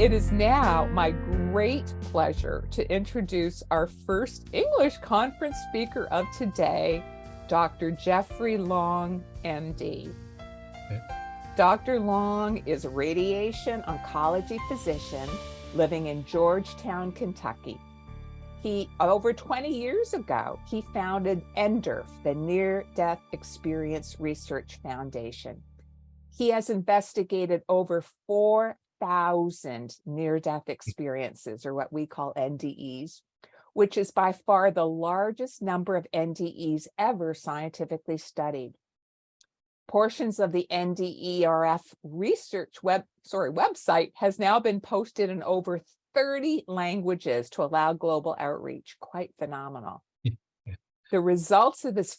It is now my great pleasure to introduce our first English conference speaker of today, Dr. Jeffrey Long, MD. Okay. Dr. Long is a radiation oncology physician living in Georgetown, Kentucky. Over 20 years ago, he founded NDERF, the Near-Death Experience Research Foundation. He has investigated over 4,000 near-death experiences, or what we call NDEs, which is by far the largest number of NDEs ever scientifically studied. Portions of the NDERF research website has now been posted in over 30 languages to allow global outreach. Quite phenomenal. The results of his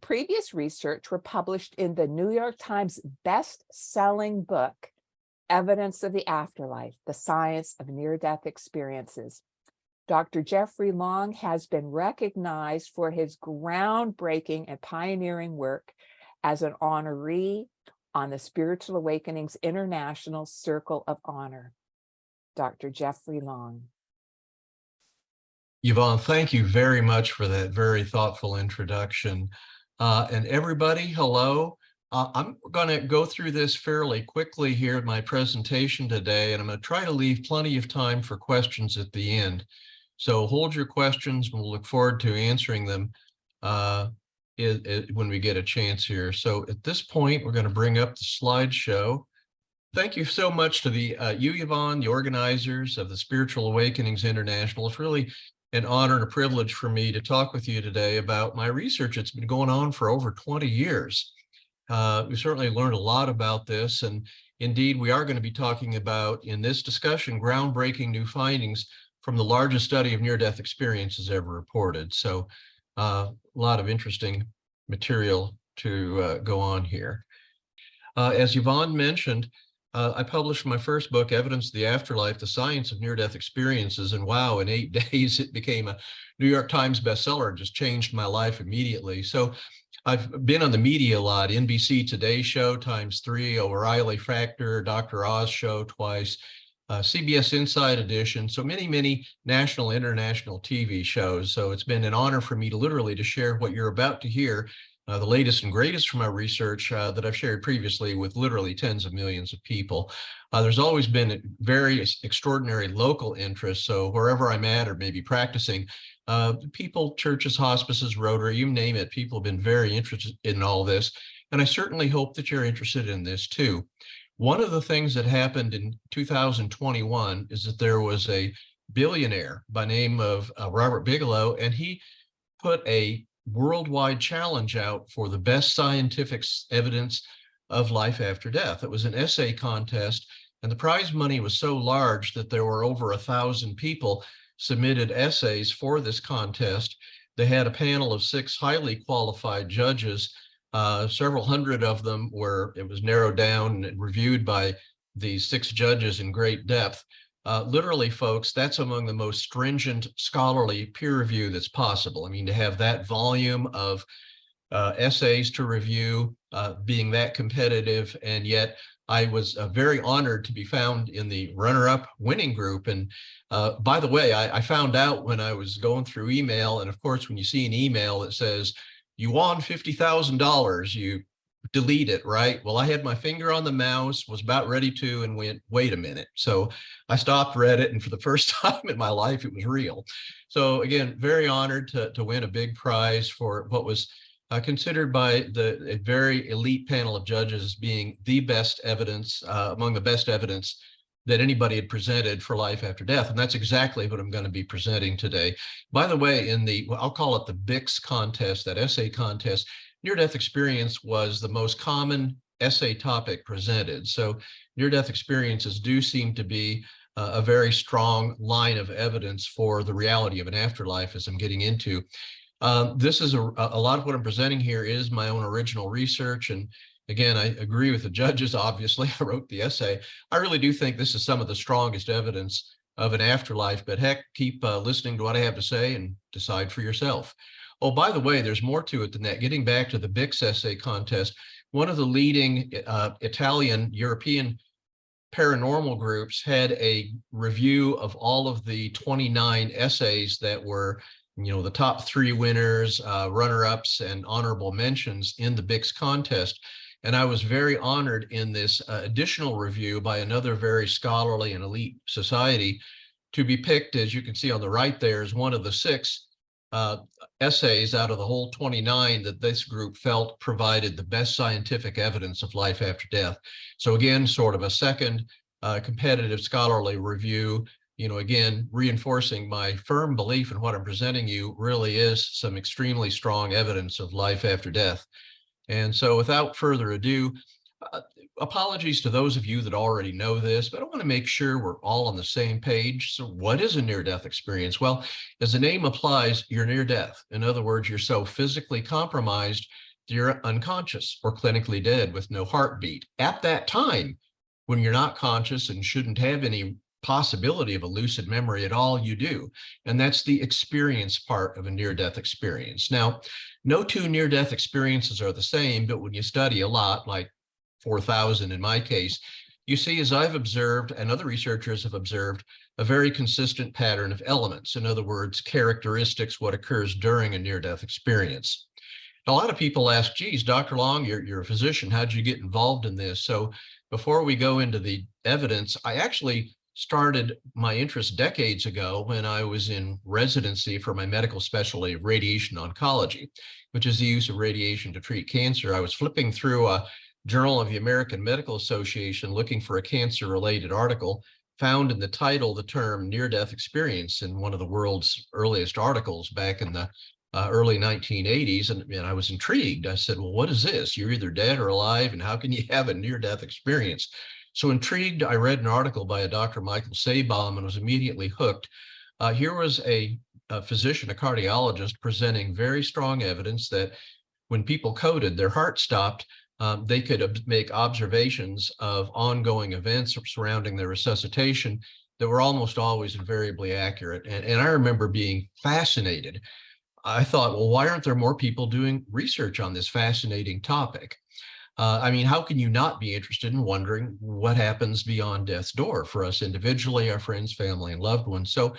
previous research were published in the New York Times best-selling book, Evidence of the Afterlife, The Science of Near-Death Experiences. Dr. Jeffrey Long has been recognized for his groundbreaking and pioneering work as an honoree on the Spiritual Awakenings International Circle of Honor. Dr. Jeffrey Long. Yvonne, thank you very much for that very thoughtful introduction. And everybody, hello. I'm going to go through this fairly quickly here in my presentation today, and I'm going to try to leave plenty of time for questions at the end. So hold your questions, and we'll look forward to answering them when we get a chance here. So at this point, we're going to bring up the slideshow. Thank you so much to you, Yvonne, the organizers of the Spiritual Awakenings International. It's really an honor and a privilege for me to talk with you today about my research. It's been going on for over 20 years. We certainly learned a lot about this, and indeed, we are going to be talking about, in this discussion, groundbreaking new findings from the largest study of near-death experiences ever reported. So a lot of interesting material to go on here. As Yvonne mentioned, I published my first book, Evidence of the Afterlife, The Science of Near-Death Experiences, and wow, in 8 days, it became a New York Times bestseller and just changed my life immediately. So I've been on the media a lot, NBC Today Show ×3, O'Reilly Factor, Dr. Oz Show twice, CBS Inside Edition, so many national, international TV shows. So it's been an honor for me to literally to share what you're about to hear, the latest and greatest from my research that I've shared previously with literally tens of millions of people. There's always been very extraordinary local interest. So wherever I'm at or maybe practicing, people, churches, hospices, Rotary, you name it, people have been very interested in all this. And I certainly hope that you're interested in this too. One of the things that happened in 2021 is that there was a billionaire by name of Robert Bigelow, and he put a worldwide challenge out for the best scientific evidence of life after death. It was an essay contest, and the prize money was so large that there were over 1,000 people submitted essays for this contest. They had a panel of 6 highly qualified judges. Several hundred of them it was narrowed down and reviewed by these 6 judges in great depth. Literally, folks, that's among the most stringent scholarly peer review that's possible. I mean, to have that volume of essays to review, being that competitive, and yet I was very honored to be found in the runner-up winning group. And by the way, I found out when I was going through email, and of course, when you see an email that says, you won $50,000, you delete it, right? Well, I had my finger on the mouse, was about ready to, and went, wait a minute. So I stopped, read it, and for the first time in my life, it was real. So again, very honored to win a big prize for what was considered by a very elite panel of judges as being the best evidence, among the best evidence that anybody had presented for life after death. And that's exactly what I'm going to be presenting today. By the way, I'll call it the BICS contest, that essay contest, near-death experience was the most common essay topic presented. So near-death experiences do seem to be a very strong line of evidence for the reality of an afterlife, as I'm getting into. This is a lot of what I'm presenting here is my own original research. And again, I agree with the judges, obviously. I wrote the essay. I really do think this is some of the strongest evidence of an afterlife, but heck, keep listening to what I have to say and decide for yourself. Oh, by the way, there's more to it than that. Getting back to the BICS essay contest, one of the leading Italian European paranormal groups had a review of all of the 29 essays that were, the top 3 winners, runner-ups, and honorable mentions in the BICS contest. And I was very honored in this additional review by another very scholarly and elite society to be picked, as you can see on the right there, as one of the 6 essays out of the whole 29 that this group felt provided the best scientific evidence of life after death. So again, sort of a second competitive scholarly review, again, reinforcing my firm belief in what I'm presenting you really is some extremely strong evidence of life after death. And so without further ado, apologies to those of you that already know this, but I want to make sure we're all on the same page. So what is a near-death experience? Well, as the name applies, you're near death. In other words, you're so physically compromised that you're unconscious or clinically dead with no heartbeat. At that time, when you're not conscious and shouldn't have any possibility of a lucid memory at all, you do. And that's the experience part of a near-death experience. Now, no 2 near-death experiences are the same, but when you study a lot, like 4,000 in my case, you see, as I've observed and other researchers have observed, a very consistent pattern of elements. In other words, characteristics, what occurs during a near-death experience. A lot of people ask, geez, Dr. Long, you're a physician, how'd you get involved in this? So before we go into the evidence, I actually started my interest decades ago when I was in residency for my medical specialty of radiation oncology, which is the use of radiation to treat cancer. I was flipping through a Journal of the American Medical Association looking for a cancer-related article, found in the title the term near-death experience in one of the world's earliest articles back in the early 1980s, and I was intrigued. I said, well, what is this? You're either dead or alive, and how can you have a near-death experience? So intrigued, I read an article by a Dr. Michael Sabom and was immediately hooked. Here was a physician, a cardiologist, presenting very strong evidence that when people coded, their heart stopped, they could make observations of ongoing events surrounding their resuscitation that were almost always invariably accurate. And I remember being fascinated. I thought, well, why aren't there more people doing research on this fascinating topic? I mean, how can you not be interested in wondering what happens beyond death's door for us individually, our friends, family, and loved ones? So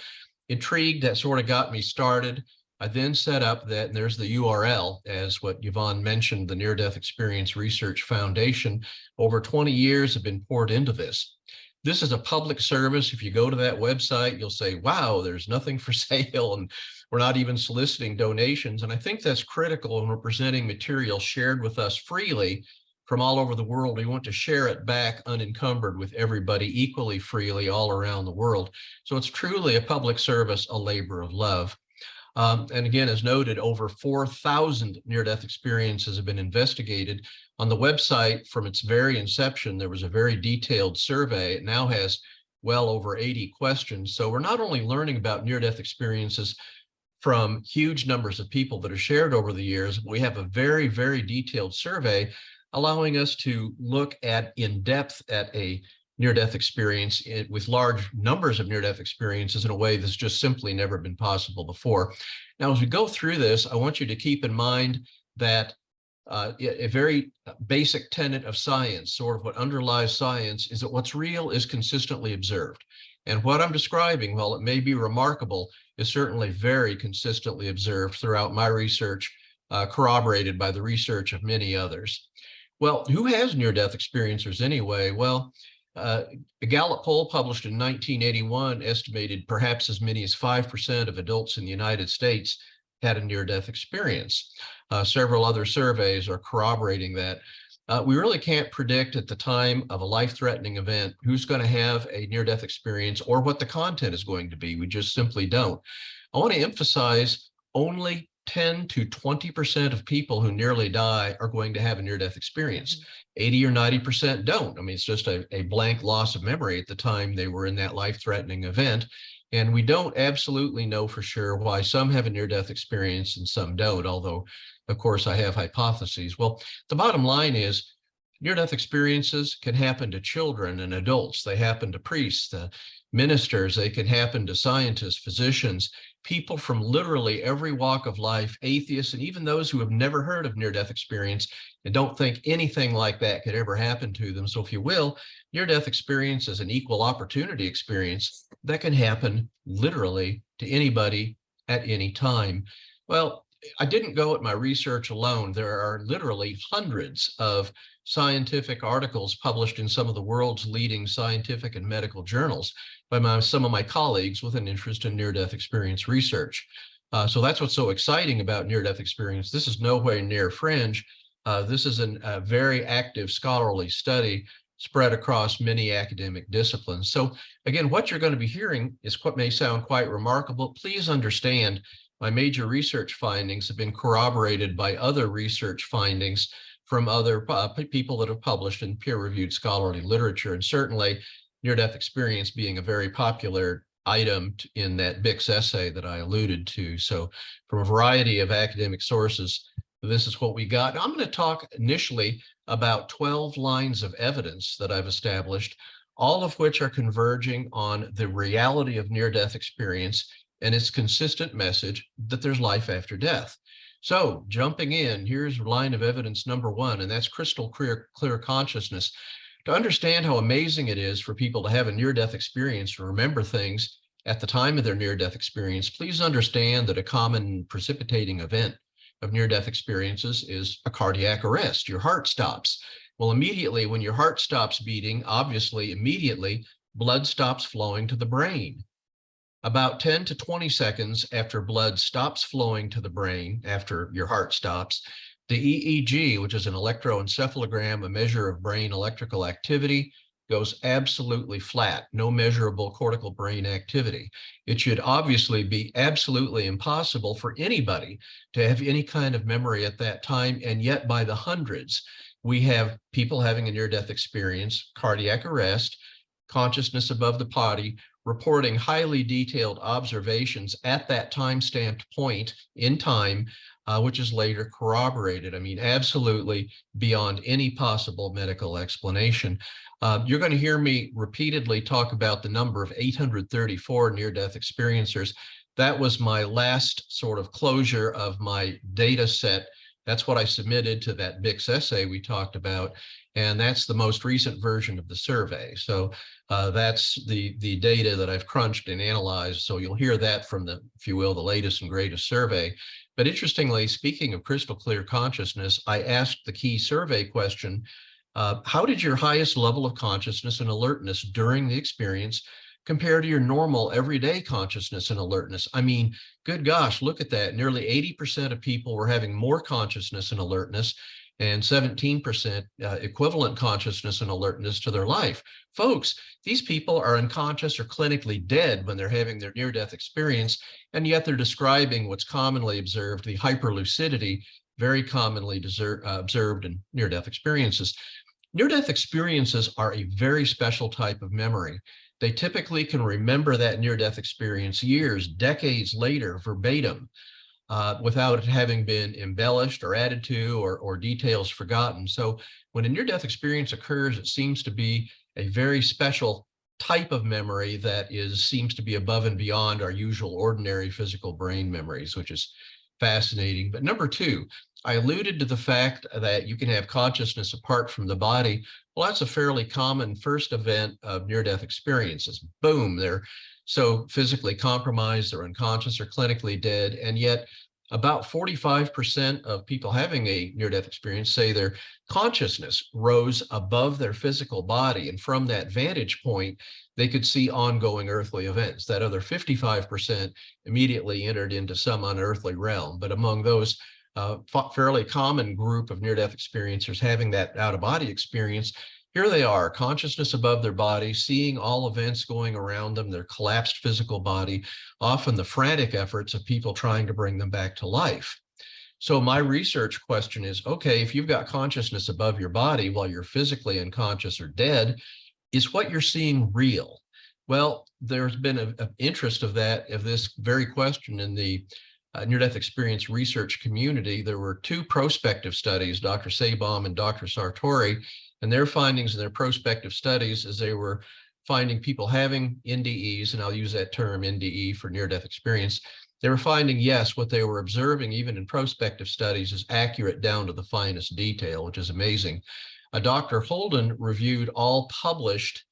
intrigued, that sort of got me started. I then set up that, and there's the URL, as what Yvonne mentioned, the Near-Death Experience Research Foundation. Over 20 years have been poured into this. This is a public service. If you go to that website, you'll say, wow, there's nothing for sale, and we're not even soliciting donations. And I think that's critical when we're presenting material shared with us freely from all over the world. We want to share it back unencumbered with everybody equally freely all around the world. So it's truly a public service, a labor of love. And again, as noted, over 4,000 near-death experiences have been investigated. On the website, from its very inception, there was a very detailed survey. It now has well over 80 questions. So we're not only learning about near-death experiences from huge numbers of people that are shared over the years, but we have a very, very detailed survey allowing us to look at in depth at a near-death experience with large numbers of near-death experiences in a way that's just simply never been possible before. Now, as we go through this, I want you to keep in mind that a very basic tenet of science, sort of what underlies science, is that what's real is consistently observed. And what I'm describing, while it may be remarkable, is certainly very consistently observed throughout my research, corroborated by the research of many others. Well, who has near-death experiencers anyway? Well, a Gallup poll published in 1981 estimated perhaps as many as 5% of adults in the United States had a near-death experience. Several other surveys are corroborating that. We really can't predict at the time of a life-threatening event who's going to have a near-death experience or what the content is going to be. We just simply don't. I want to emphasize only 10 to 20% of people who nearly die are going to have a near-death experience. 80 or 90% don't. I mean, it's just a blank loss of memory at the time they were in that life-threatening event. And we don't absolutely know for sure why some have a near-death experience and some don't, although, of course, I have hypotheses. Well, the bottom line is Near-death experiences can happen to children and adults. They happen to priests, ministers. They can happen to scientists, physicians, people from literally every walk of life, atheists, and even those who have never heard of near-death experience and don't think anything like that could ever happen to them. So if you will, near-death experience is an equal opportunity experience that can happen literally to anybody at any time. Well, I didn't go at my research alone. There are literally hundreds of scientific articles published in some of the world's leading scientific and medical journals by some of my colleagues with an interest in near-death experience research. So that's what's so exciting about near-death experience. This is nowhere near fringe. This is a very active scholarly study spread across many academic disciplines. So again, what you're going to be hearing is what may sound quite remarkable. Please understand my major research findings have been corroborated by other research findings from other people that have published in peer-reviewed scholarly literature, and certainly near-death experience being a very popular item in that BICS essay that I alluded to. So from a variety of academic sources, this is what we got. Now, I'm going to talk initially about 12 lines of evidence that I've established, all of which are converging on the reality of near-death experience and its consistent message that there's life after death. So jumping in, here's line of evidence number one, and that's crystal clear consciousness. To understand how amazing it is for people to have a near-death experience and remember things at the time of their near-death experience, please understand that a common precipitating event of near-death experiences is a cardiac arrest. Your heart stops. Well, immediately when your heart stops beating, obviously immediately blood stops flowing to the brain. About 10 to 20 seconds after blood stops flowing to the brain, after your heart stops, the EEG, which is an electroencephalogram, a measure of brain electrical activity, goes absolutely flat, no measurable cortical brain activity. It should obviously be absolutely impossible for anybody to have any kind of memory at that time, and yet by the hundreds, we have people having a near-death experience, cardiac arrest, consciousness above the body, reporting highly detailed observations at that time-stamped point in time, which is later corroborated. I mean, absolutely beyond any possible medical explanation. You're going to hear me repeatedly talk about the number of 834 near-death experiencers. That was my last sort of closure of my data set. That's what I submitted to that BICS essay we talked about, and that's the most recent version of the survey. So that's the data that I've crunched and analyzed. So you'll hear that from the, if you will, the latest and greatest survey. But interestingly, speaking of crystal clear consciousness, I asked the key survey question, how did your highest level of consciousness and alertness during the experience compare to your normal everyday consciousness and alertness? I mean, good gosh, look at that. Nearly 80% of people were having more consciousness and alertness, and 17% equivalent consciousness and alertness to their life. Folks, these people are unconscious or clinically dead when they're having their near-death experience, and yet they're describing what's commonly observed, the hyperlucidity, very commonly observed in near-death experiences. Near-death experiences are a very special type of memory. They typically can remember that near-death experience years, decades later, verbatim, without it having been embellished or added to or details forgotten. So when a near-death experience occurs, it seems to be a very special type of memory that seems to be above and beyond our usual ordinary physical brain memories, which is fascinating. But number two, I alluded to the fact that you can have consciousness apart from the body. Well, that's a fairly common first event of near-death experiences. Boom, they're so physically compromised, they're unconscious or clinically dead, and yet about 45% of people having a near-death experience say their consciousness rose above their physical body, and from that vantage point, they could see ongoing earthly events. That other 55% immediately entered into some unearthly realm. But among those fairly common group of near-death experiencers having that out-of-body experience, here they are, consciousness above their body, seeing all events going around them, their collapsed physical body, often the frantic efforts of people trying to bring them back to life. So my research question is, okay, if you've got consciousness above your body while you're physically unconscious or dead, is what you're seeing real? Well, there's been an interest of this very question in the near-death experience research community. There were two prospective studies, Dr. Sabom and Dr. Sartori, And their findings in their prospective studies, as they were finding people having NDEs, and I'll use that term NDE for near-death experience, they were finding, yes, what they were observing, even in prospective studies, is accurate down to the finest detail, which is amazing. Dr. Holden reviewed all published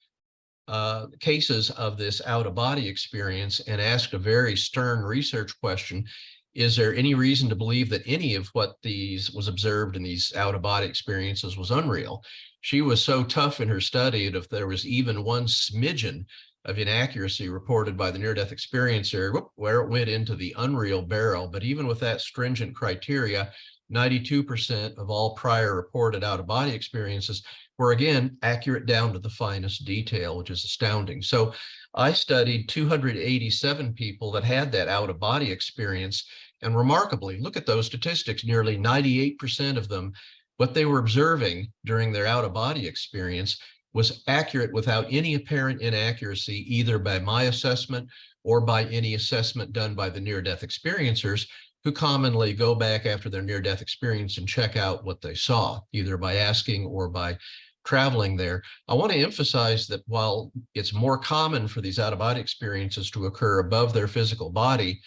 cases of this out-of-body experience and asked a very stern research question. Is there any reason to believe that any of what these was observed in these out-of-body experiences was unreal? She was so tough in her study that if there was even one smidgen of inaccuracy reported by the near-death experiencer, where it went into the unreal barrel. But even with that stringent criteria, 92% of all prior reported out-of-body experiences were, again, accurate down to the finest detail, which is astounding. So I studied 287 people that had that out-of-body experience, and remarkably, look at those statistics, nearly 98% of them, what they were observing during their out-of-body experience was accurate without any apparent inaccuracy, either by my assessment or by any assessment done by the near-death experiencers, who commonly go back after their near-death experience and check out what they saw, either by asking or by traveling there. I want to emphasize that while it's more common for these out-of-body experiences to occur above their physical body,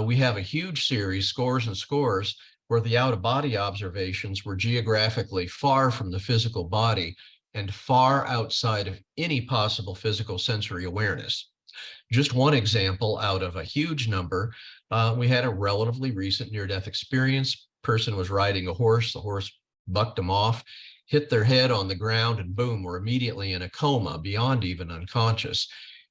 we have a huge series, scores and scores, where the out-of-body observations were geographically far from the physical body and far outside of any possible physical sensory awareness. Just one example out of a huge number, we had a relatively recent near-death experience. Person was riding a horse, the horse bucked them off, hit their head on the ground, and boom, were immediately in a coma, beyond even unconscious.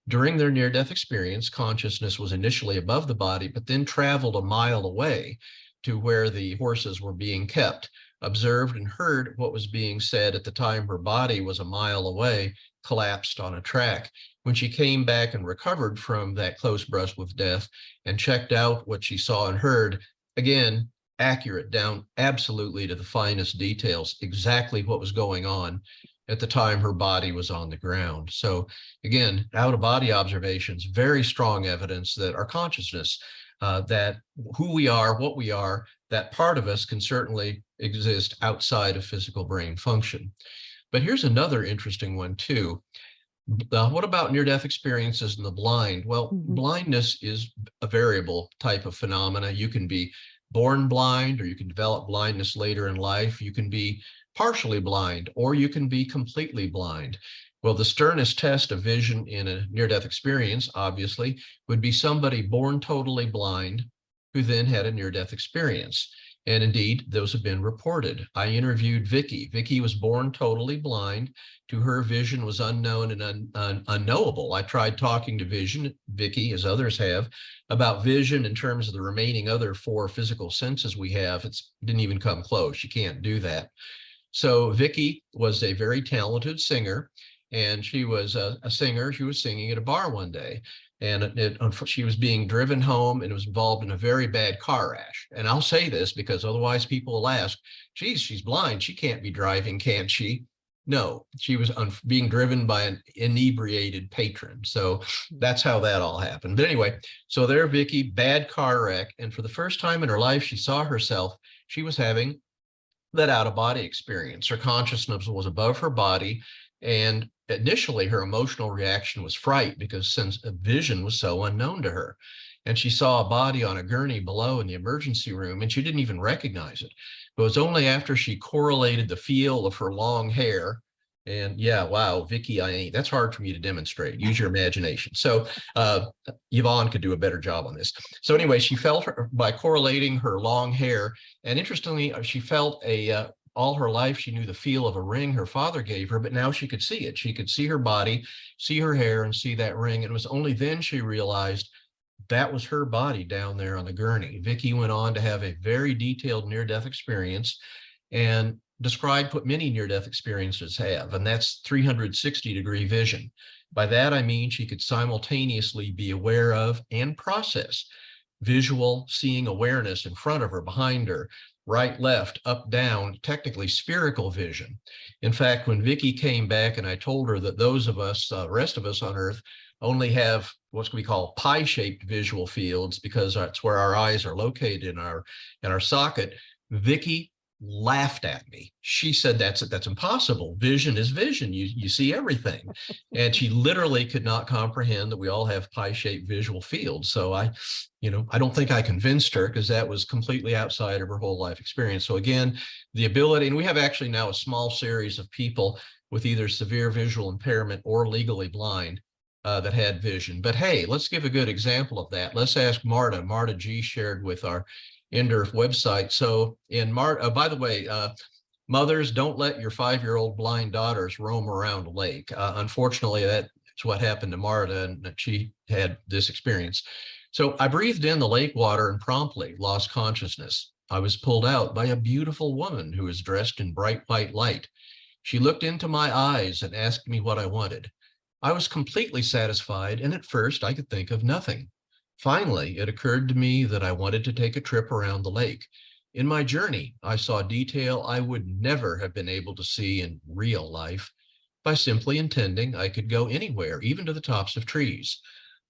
During their near-death experience, consciousness was initially above the body, but then traveled a mile away to where the horses were being kept, observed and heard what was being said at the time her body was a mile away, collapsed on a track. When she came back and recovered from that close brush with death and checked out what she saw and heard, again, accurate down absolutely to the finest details, exactly what was going on at the time her body was on the ground. So again, out-of-body observations, very strong evidence that our consciousness, that who we are, what we are, that part of us can certainly exist outside of physical brain function. But here's another interesting one too. What about near-death experiences in the blind? Well, blindness is a variable type of phenomena. You can be born blind, or you can develop blindness later in life. You can be partially blind, or you can be completely blind. Well, the sternest test of vision in a near-death experience, obviously, would be somebody born totally blind who then had a near-death experience. And indeed, those have been reported. I interviewed Vicky. Vicky was born totally blind. To her, vision was unknown and unknowable. I tried talking to Vicky, as others have, about vision in terms of the remaining other 4 physical senses we have. It didn't even come close. You can't do that. So Vicky was a very talented singer, and she was a singer. She was singing at a bar one day, and she was being driven home and was involved in a very bad car crash. And I'll say this because otherwise people will ask, geez, she's blind. She can't be driving, can't she? No, she was being driven by an inebriated patron. So that's how that all happened. But anyway, so there, Vicky, bad car wreck. And for the first time in her life, she saw herself. She was having that out-of-body experience. Her consciousness was above her body. And initially, her emotional reaction was fright because sense of vision was so unknown to her. And she saw a body on a gurney below in the emergency room, and she didn't even recognize it. It was only after she correlated the feel of her long hair. And yeah, wow, Vicky, that's hard for me to demonstrate. Use your imagination. So Yvonne could do a better job on this. So anyway, she felt by correlating her long hair. And interestingly, she felt all her life, she knew the feel of a ring her father gave her, but now she could see it. She could see her body, see her hair, and see that ring. And it was only then she realized that was her body down there on the gurney. Vicky went on to have a very detailed near-death experience and described what many near-death experiences have, and that's 360-degree vision. By that, I mean she could simultaneously be aware of and process visual seeing awareness in front of her, behind her, right, left, up, down, technically spherical vision. In fact, when Vicky came back and I told her that those of us, the rest of us on Earth, only have what we call pie-shaped visual fields because that's where our eyes are located in our socket, Vicky laughed at me. She said, that's impossible. Vision is vision. You see everything. And she literally could not comprehend that we all have pie-shaped visual fields. So I don't think I convinced her, because that was completely outside of her whole life experience. So again, the ability, and we have actually now a small series of people with either severe visual impairment or legally blind that had vision. But hey, let's give a good example of that. Let's ask Marta. Marta G shared with our NDERF website. So in Marta, by the way, mothers, don't let your 5-year-old blind daughters roam around a lake. Unfortunately, that's what happened to Marta, and she had this experience. So I breathed in the lake water and promptly lost consciousness. I was pulled out by a beautiful woman who was dressed in bright white light. She looked into my eyes and asked me what I wanted. I was completely satisfied, and at first I could think of nothing. Finally, it occurred to me that I wanted to take a trip around the lake. In my journey, I saw detail I would never have been able to see in real life. By simply intending, I could go anywhere, even to the tops of trees.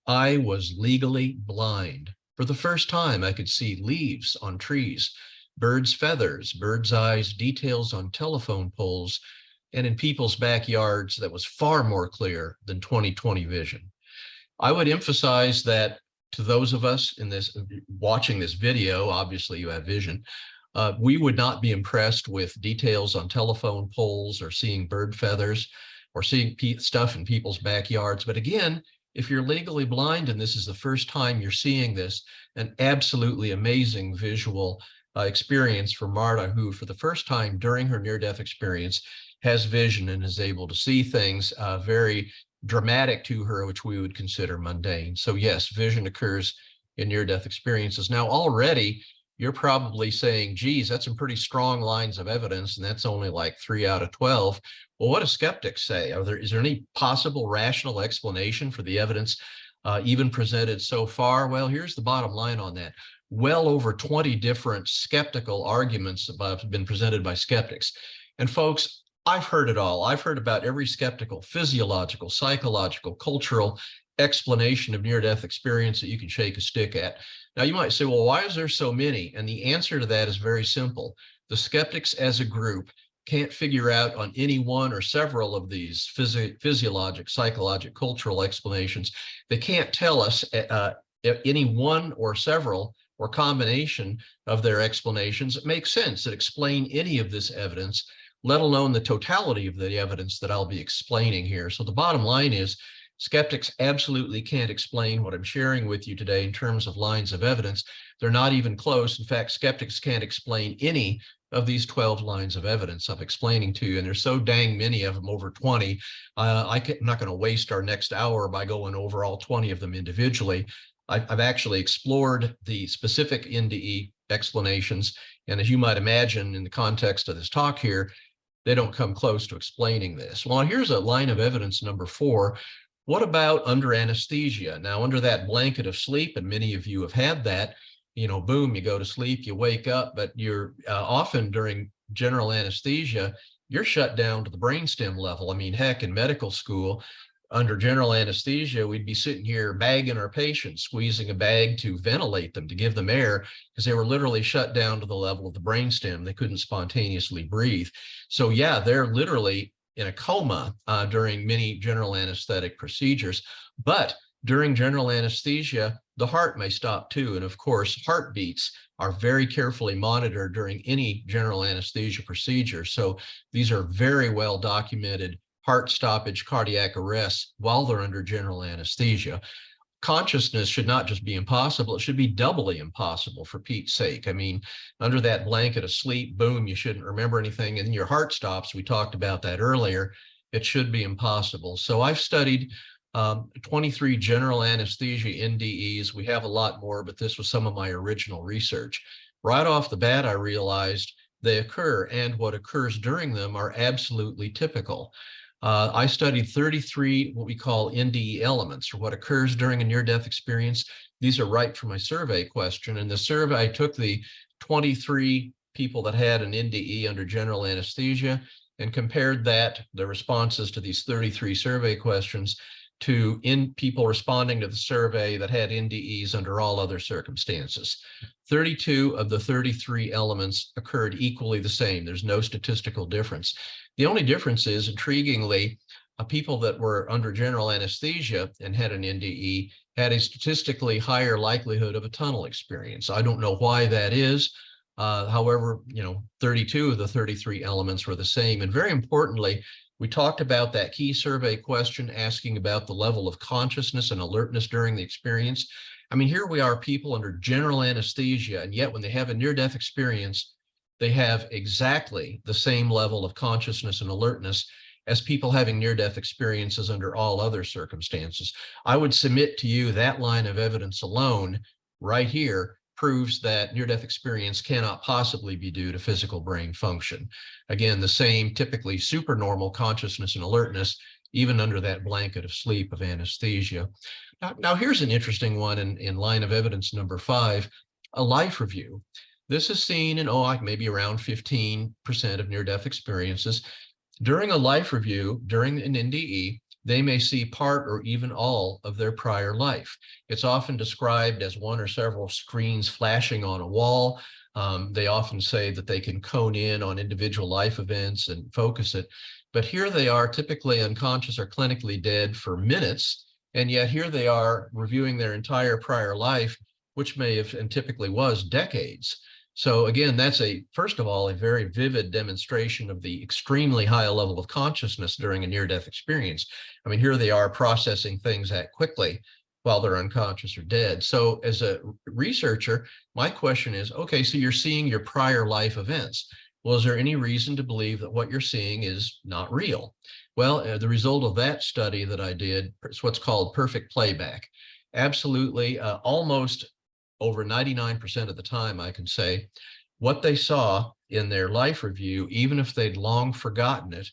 I was legally blind. For the first time, I could see leaves on trees, birds' feathers, birds' eyes, details on telephone poles, and in people's backyards that was far more clear than 20/20 vision. I would emphasize that to those of us in this watching this video, obviously you have vision, we would not be impressed with details on telephone poles or seeing bird feathers or seeing stuff in people's backyards. But again, if you're legally blind and this is the first time you're seeing this, an absolutely amazing visual experience for Marta, who for the first time during her near-death experience has vision and is able to see things very dramatic to her, which we would consider mundane. So yes, vision occurs in near-death experiences. Now already you're probably saying, geez, that's some pretty strong lines of evidence, and that's only like 3 out of 12. Well, what do skeptics say? Is there any possible rational explanation for the evidence even presented so far? Well, here's the bottom line on that. Well over 20 different skeptical arguments have been presented by skeptics. And folks, I've heard it all. I've heard about every skeptical, physiological, psychological, cultural explanation of near-death experience that you can shake a stick at. Now, you might say, well, why is there so many? And the answer to that is very simple. The skeptics as a group can't figure out on any one or several of these physiologic, psychologic, cultural explanations. They can't tell us any one or several or combination of their explanations that make sense, that explain any of this evidence, let alone the totality of the evidence that I'll be explaining here. So the bottom line is, skeptics absolutely can't explain what I'm sharing with you today in terms of lines of evidence. They're not even close. In fact, skeptics can't explain any of these 12 lines of evidence I'm explaining to you, and there's so dang many of them, over 20. I'm not going to waste our next hour by going over all 20 of them individually. I've actually explored the specific NDE explanations, and as you might imagine in the context of this talk here, they don't come close to explaining this. Well, here's a line of evidence number 4. What about under anesthesia? Now, under that blanket of sleep, and many of you have had that, boom, you go to sleep, you wake up, but you're often during general anesthesia, you're shut down to the brainstem level. I mean, heck, in medical school, under general anesthesia, we'd be sitting here bagging our patients, squeezing a bag to ventilate them, to give them air, because they were literally shut down to the level of the brainstem. They couldn't spontaneously breathe. So yeah, they're literally in a coma during many general anesthetic procedures. But during general anesthesia, the heart may stop too. And of course, heartbeats are very carefully monitored during any general anesthesia procedure. So these are very well documented heart stoppage, cardiac arrests while they're under general anesthesia. Consciousness should not just be impossible, it should be doubly impossible, for Pete's sake. I mean, under that blanket of sleep, boom, you shouldn't remember anything, and your heart stops. We talked about that earlier. It should be impossible. So I've studied 23 general anesthesia NDEs. We have a lot more, but this was some of my original research. Right off the bat, I realized they occur, and what occurs during them are absolutely typical. I studied 33 what we call NDE elements, or what occurs during a near-death experience. These are right from my survey question. In the survey, I took the 23 people that had an NDE under general anesthesia and compared the responses to these 33 survey questions to people responding to the survey that had NDEs under all other circumstances. 32 of the 33 elements occurred equally the same. There's no statistical difference. The only difference is, intriguingly, people that were under general anesthesia and had an NDE had a statistically higher likelihood of a tunnel experience. I don't know why that is. However, 32 of the 33 elements were the same. And very importantly, we talked about that key survey question asking about the level of consciousness and alertness during the experience. I mean, here we are, people under general anesthesia, and yet when they have a near-death experience, they have exactly the same level of consciousness and alertness as people having near-death experiences under all other circumstances. I would submit to you that line of evidence alone right here proves that near-death experience cannot possibly be due to physical brain function. Again, the same typically supernormal consciousness and alertness, even under that blanket of sleep of anesthesia. Now here's an interesting one in line of evidence number 5, a life review. This is seen in maybe around 15% of near-death experiences. During a life review, during an NDE, they may see part or even all of their prior life. It's often described as one or several screens flashing on a wall. They often say that they can cone in on individual life events and focus it. But here they are, typically unconscious or clinically dead for minutes, and yet here they are reviewing their entire prior life, which may have, and typically was, decades. So again, that's first of all, a very vivid demonstration of the extremely high level of consciousness during a near-death experience. I mean, here they are processing things that quickly while they're unconscious or dead. So as a researcher, my question is, okay, so you're seeing your prior life events. Well, is there any reason to believe that what you're seeing is not real? Well, the result of that study that I did is what's called perfect playback. Absolutely, almost over 99% of the time, I can say, what they saw in their life review, even if they'd long forgotten it,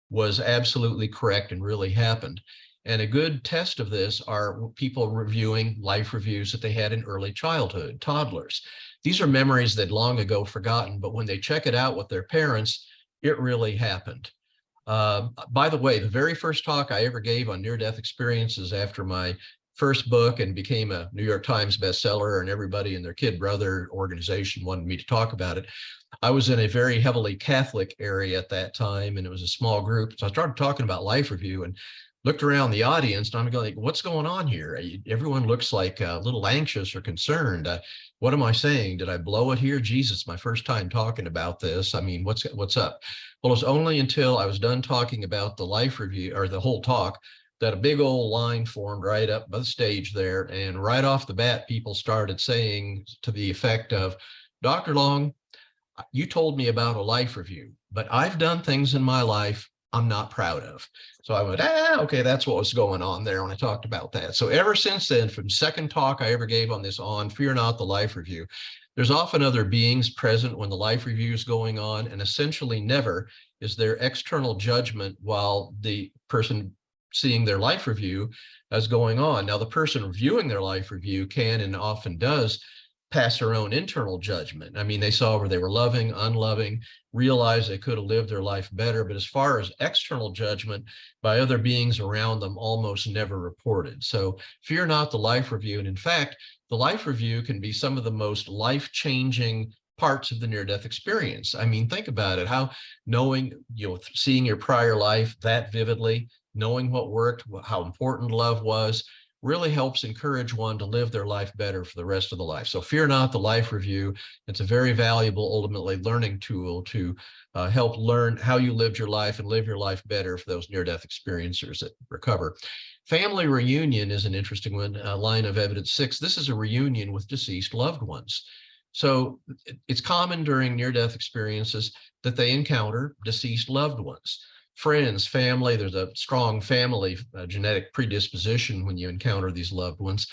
was absolutely correct and really happened. And a good test of this are people reviewing life reviews that they had in early childhood, toddlers. These are memories they'd long ago forgotten, but when they check it out with their parents, it really happened. By the way, the very first talk I ever gave on near-death experiences after my first book and became a New York Times bestseller, and everybody in their kid brother organization wanted me to talk about it. I was in a very heavily Catholic area at that time, and it was a small group. So I started talking about life review and looked around the audience, and I'm going, what's going on here? Everyone looks like a little anxious or concerned. What am I saying? Did I blow it here? Jesus, my first time talking about this. I mean, what's up? Well, it was only until I was done talking about the life review, or the whole talk, that a big old line formed right up by the stage there. And right off the bat, people started saying to the effect of, Dr. Long, you told me about a life review, but I've done things in my life I'm not proud of. So I went, okay, that's what was going on there when I talked about that. So ever since then, from the second talk I ever gave on this, on Fear Not the Life Review, there's often other beings present when the life review is going on, and essentially never is there external judgment while the person seeing their life review as going on. Now, the person reviewing their life review can, and often does, pass their own internal judgment. I mean, they saw where they were loving, unloving, realized they could have lived their life better. But as far as external judgment by other beings around them, almost never reported. So fear not the life review. And in fact, the life review can be some of the most life-changing parts of the near-death experience. I mean, think about it, how knowing, seeing your prior life that vividly, knowing what worked, how important love was, really helps encourage one to live their life better for the rest of the life. So fear not the life review. It's a very valuable, ultimately, learning tool to help learn how you lived your life and live your life better for those near-death experiencers that recover. Family reunion is an interesting one, line of evidence 6. This is a reunion with deceased loved ones. So it's common during near-death experiences that they encounter deceased loved ones. Friends, family, there's a strong family genetic predisposition when you encounter these loved ones,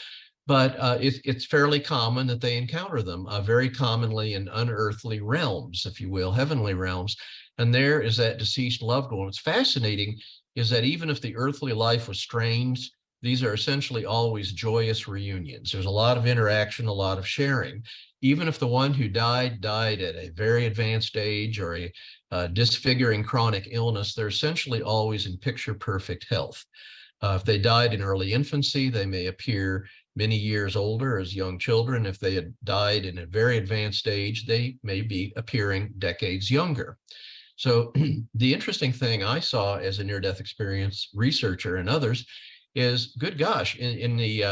but it's fairly common that they encounter them very commonly in unearthly realms, if you will, heavenly realms. And there is that deceased loved one. What's fascinating is that even if the earthly life was strange, these are essentially always joyous reunions. There's a lot of interaction, a lot of sharing. Even if the one who died at a very advanced age or a disfiguring chronic illness, they're essentially always in picture perfect health. If they died in early infancy, they may appear many years older as young children. If they had died in a very advanced age, they may be appearing decades younger. So the interesting thing I saw as a near-death experience researcher and others is, good gosh, in the,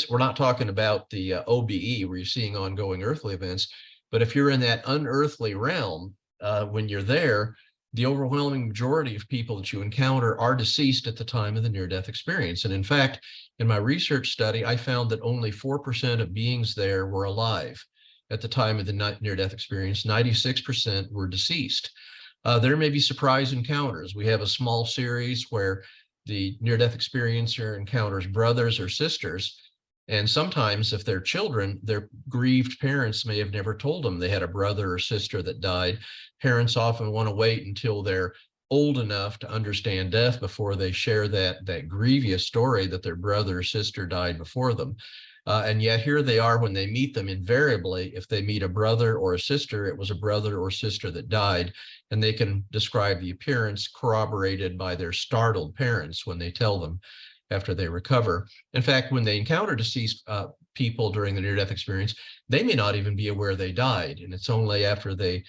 we're not talking about the OBE where you're seeing ongoing earthly events, but if you're in that unearthly realm, when you're there, the overwhelming majority of people that you encounter are deceased at the time of the near-death experience. And in fact, in my research study, I found that only 4% of beings there were alive at the time of the near-death experience. 96% were deceased. There may be surprise encounters. We have a small series where the near-death experiencer encounters brothers or sisters, and sometimes if they're children, their grieved parents may have never told them they had a brother or sister that died. Parents often want to wait until they're old enough to understand death before they share that grievous story that their brother or sister died before them. And yet here they are when they meet them. Invariably, if they meet a brother or a sister, it was a brother or sister that died, and they can describe the appearance corroborated by their startled parents when they tell them after they recover. In fact, when they encounter deceased people during the near-death experience, they may not even be aware they died. And it's only after they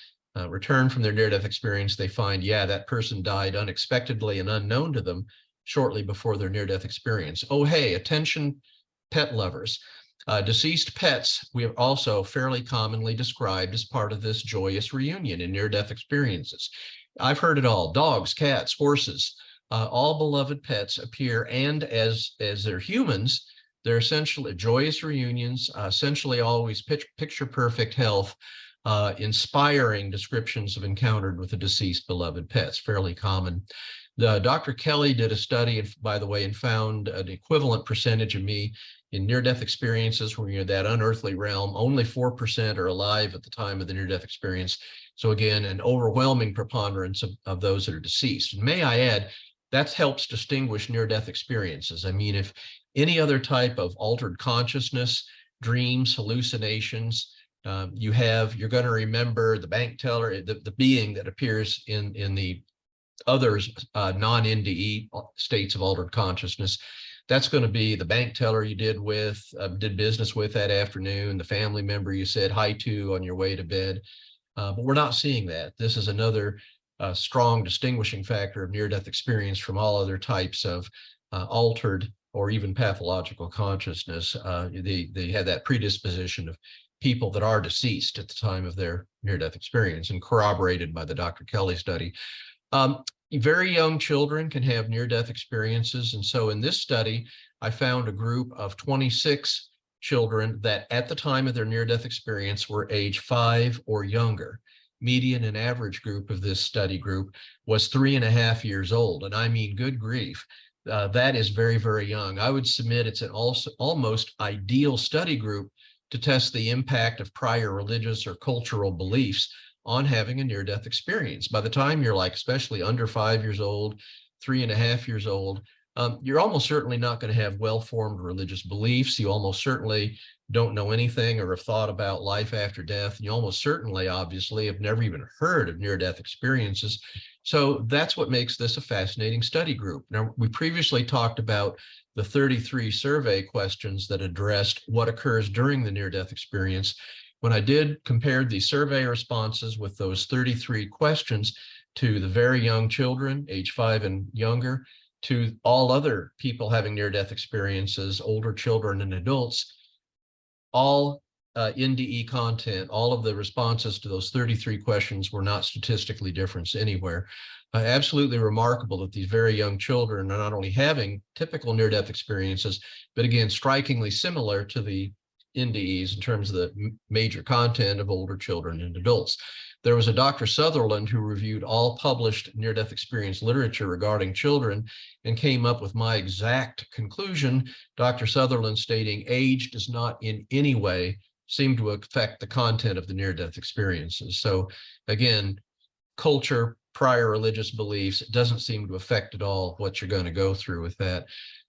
return from their near-death experience, they find, yeah, that person died unexpectedly and unknown to them shortly before their near-death experience. Oh, hey, attention, pet lovers. Deceased pets, we have also fairly commonly described as part of this joyous reunion in near-death experiences. I've heard it all: dogs, cats, horses, all beloved pets appear, and as they're humans, they're essentially joyous reunions, essentially always picture perfect health, inspiring descriptions of encountered with the deceased beloved pets, fairly common. Dr. Kelly did a study, by the way, and found an equivalent percentage of me in near-death experiences where you're in that unearthly realm. Only 4% are alive at the time of the near-death experience. So again, an overwhelming preponderance of those that are deceased. And may I add, that helps distinguish near-death experiences. I mean, if any other type of altered consciousness, dreams, hallucinations, you're going to remember the bank teller, the being that appears in the others, non-NDE states of altered consciousness. That's going to be the bank teller you did business with that afternoon, the family member you said hi to on your way to bed. But we're not seeing that. This is another strong distinguishing factor of near-death experience from all other types of altered or even pathological consciousness. They have that predisposition of people that are deceased at the time of their near-death experience, and corroborated by the Dr. Kelly study. Very young children can have near-death experiences. And so in this study, I found a group of 26 children that at the time of their near-death experience were age 5 or younger. Median and average group of this study group was 3.5 years old. And I mean, good grief, that is very, very young. I would submit it's an almost ideal study group to test the impact of prior religious or cultural beliefs on having a near-death experience. By the time you're like, especially under 5 years old, 3.5 years old, you're almost certainly not going to have well-formed religious beliefs. You almost certainly don't know anything or have thought about life after death. You almost certainly, obviously, have never even heard of near-death experiences. So that's what makes this a fascinating study group. Now, we previously talked about the 33 survey questions that addressed what occurs during the near-death experience. When I did compare the survey responses with those 33 questions to the very young children, age 5 and younger, to all other people having near-death experiences, older children and adults, all NDE content, all of the responses to those 33 questions were not statistically different anywhere. Absolutely remarkable that these very young children are not only having typical near-death experiences, but again, strikingly similar to the NDEs in terms of the major content of older children and adults. There was a Dr. Sutherland who reviewed all published near-death experience literature regarding children and came up with my exact conclusion. Dr. Sutherland stating, age does not in any way seem to affect the content of the near-death experiences. So again, culture, prior religious beliefs, it doesn't seem to affect at all what you're going to go through with that.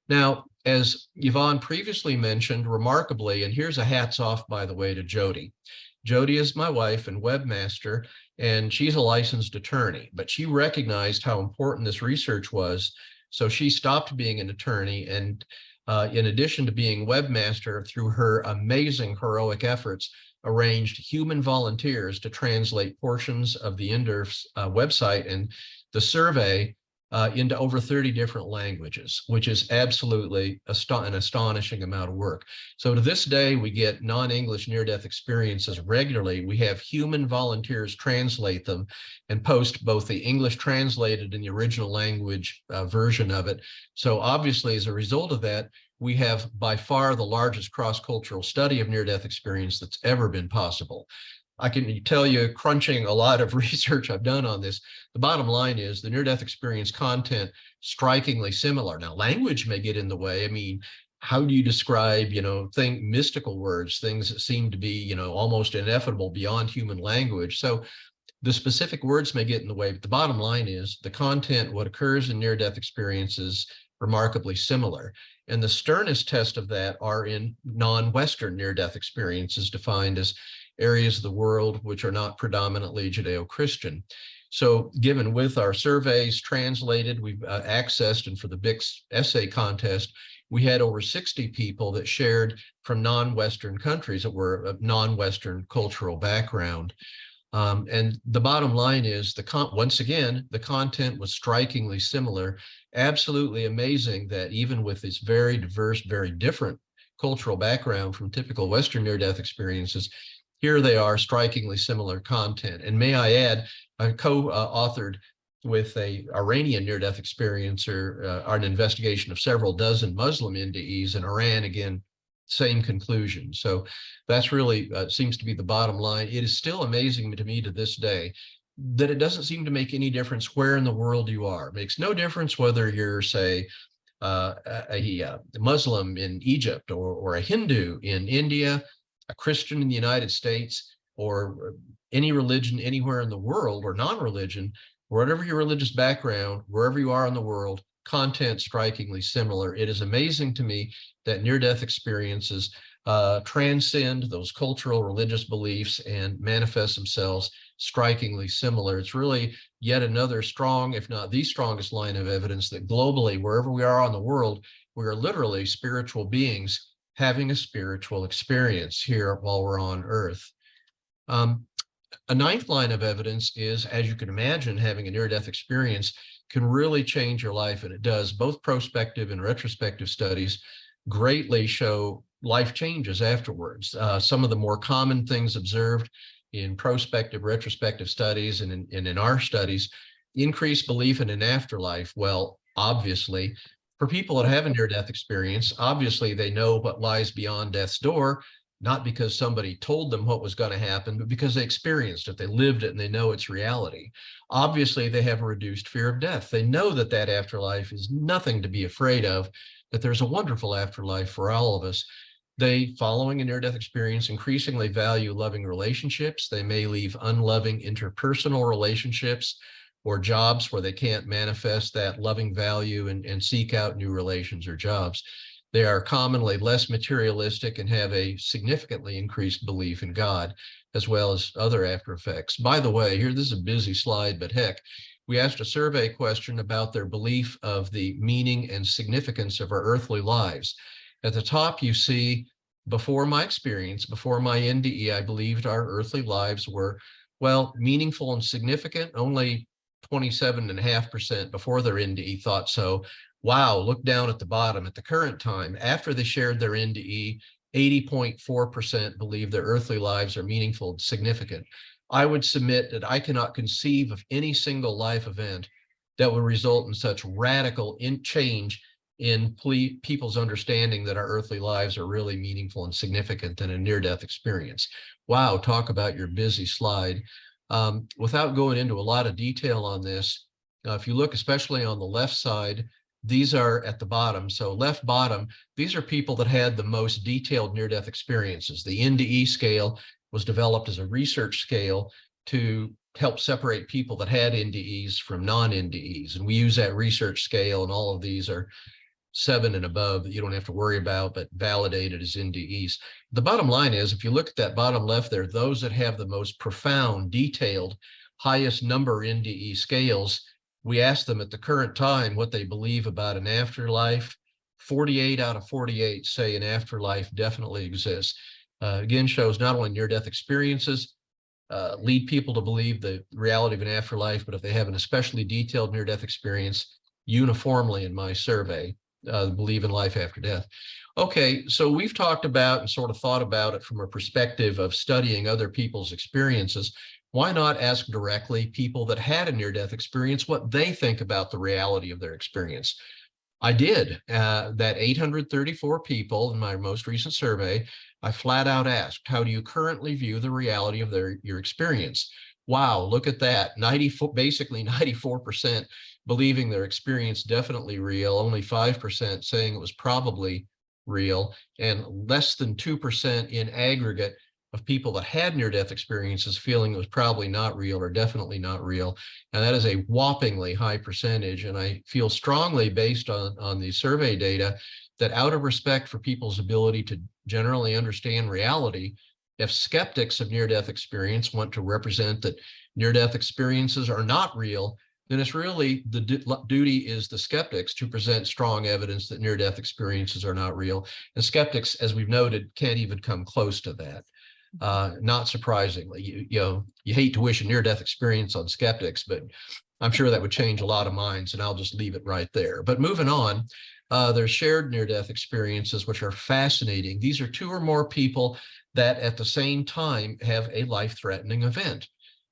Now, as Yvonne previously mentioned, remarkably, and here's a hats off, by the way, to Jody. Jody is my wife and webmaster, and she's a licensed attorney, but she recognized how important this research was. So she stopped being an attorney, and in addition to being webmaster, through her amazing heroic efforts, arranged human volunteers to translate portions of the NDERF's website and the survey into over 30 different languages, which is absolutely an astonishing amount of work. So to this day, we get non-English near-death experiences regularly. We have human volunteers translate them and post both the English translated and the original language version of it. So obviously, as a result of that, we have by far the largest cross-cultural study of near-death experience that's ever been possible. I can tell you, crunching a lot of research I've done on this, the bottom line is the near-death experience content strikingly similar. Now, language may get in the way. I mean, how do you describe, mystical words, things that seem to be, almost ineffable beyond human language? So the specific words may get in the way, but the bottom line is the content, what occurs in near-death experiences, remarkably similar. And the sternest test of that are in non-Western near-death experiences, defined as areas of the world which are not predominantly Judeo-Christian. So given with our surveys translated, we've accessed, and for the BICS essay contest, we had over 60 people that shared from non-Western countries that were of non-Western cultural background. And the bottom line is, once again, the content was strikingly similar. Absolutely amazing that even with this very diverse, very different cultural background from typical Western near-death experiences, here they are, strikingly similar content. And may I add, I co-authored with a Iranian near-death experiencer an investigation of several dozen Muslim NDEs in Iran. Again, same conclusion. So that's really seems to be the bottom line. It is still amazing to me to this day that it doesn't seem to make any difference where in the world you are. It makes no difference whether you're, say, a Muslim in Egypt, or a Hindu in India, a Christian in the United States, or any religion anywhere in the world, or non-religion, whatever your religious background, wherever you are in the world, content strikingly similar. It is amazing to me that near-death experiences transcend those cultural, religious beliefs and manifest themselves strikingly similar. It's really yet another strong, if not the strongest line of evidence that globally, wherever we are on the world, we are literally spiritual beings having a spiritual experience here while we're on Earth. A ninth line of evidence is, as you can imagine, having a near-death experience can really change your life, and it does. Both prospective and retrospective studies greatly show life changes afterwards. Some of the more common things observed in prospective, retrospective studies and in our studies, increased belief in an afterlife. Well, obviously, for people that have a near-death experience, obviously they know what lies beyond death's door, not because somebody told them what was going to happen, but because they experienced it, they lived it, and they know it's reality. Obviously, they have a reduced fear of death. They know that that afterlife is nothing to be afraid of, that there's a wonderful afterlife for all of us. They, following a near-death experience, increasingly value loving relationships. They may leave unloving interpersonal relationships or jobs where they can't manifest that loving value and seek out new relations or jobs. They are commonly less materialistic and have a significantly increased belief in God, as well as other after effects. By the way, here, this is a busy slide, but heck, we asked a survey question about their belief of the meaning and significance of our earthly lives. At the top, you see, before my experience, before my NDE, I believed our earthly lives were, well, meaningful and significant. Only 27.5% before their NDE thought so. Wow, look down at the bottom. At the current time, after they shared their NDE, 80.4% believe their earthly lives are meaningful and significant. I would submit that I cannot conceive of any single life event that would result in such radical change in people's understanding that our earthly lives are really meaningful and significant than a near-death experience. Wow, talk about your busy slide. Without going into a lot of detail on this, if you look especially on the left side, these are at the bottom. So left bottom, these are people that had the most detailed near-death experiences. The NDE scale was developed as a research scale to help separate people that had NDEs from non-NDEs. And we use that research scale, and all of these are 7 and above that you don't have to worry about, but validated as NDEs. The bottom line is, if you look at that bottom left there, those that have the most profound, detailed, highest number NDE scales we asked them at the current time what they believe about an afterlife. 48 out of 48 say an afterlife definitely exists. Again, shows not only near-death experiences lead people to believe the reality of an afterlife, but if they have an especially detailed near-death experience, uniformly in my survey, believe in life after death. Okay, so we've talked about and sort of thought about it from a perspective of studying other people's experiences. Why not ask directly people that had a near-death experience what they think about the reality of their experience? I did. That 834 people in my most recent survey, I flat out asked, how do you currently view the reality of your experience? Wow, look at that. Basically 94% believing their experience definitely real, only 5% saying it was probably real, and less than 2% in aggregate of people that had near-death experiences feeling it was probably not real or definitely not real. And that is a whoppingly high percentage. And I feel strongly, based on the survey data, that out of respect for people's ability to generally understand reality, if skeptics of near-death experience want to represent that near-death experiences are not real, then it's really the duty is the skeptics to present strong evidence that near-death experiences are not real. And skeptics, as we've noted, can't even come close to that. Not surprisingly, you hate to wish a near-death experience on skeptics, but I'm sure that would change a lot of minds, and I'll just leave it right there. But moving on, there's shared near-death experiences, which are fascinating. These are two or more people that at the same time have a life-threatening event.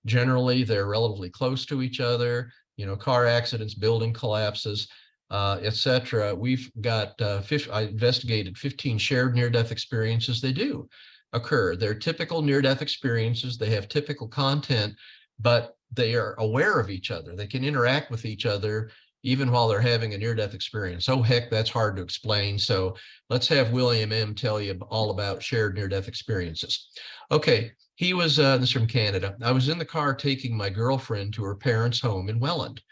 Generally, they're relatively close to each other, car accidents, building collapses, etc. We've got, I investigated 15 shared near-death experiences. They do occur. They're typical near-death experiences. They have typical content, but they are aware of each other. They can interact with each other even while they're having a near-death experience. Oh, heck, that's hard to explain. So let's have William M. tell you all about shared near-death experiences. Okay, he was, this is from Canada. I was in the car taking my girlfriend to her parents' home in Welland.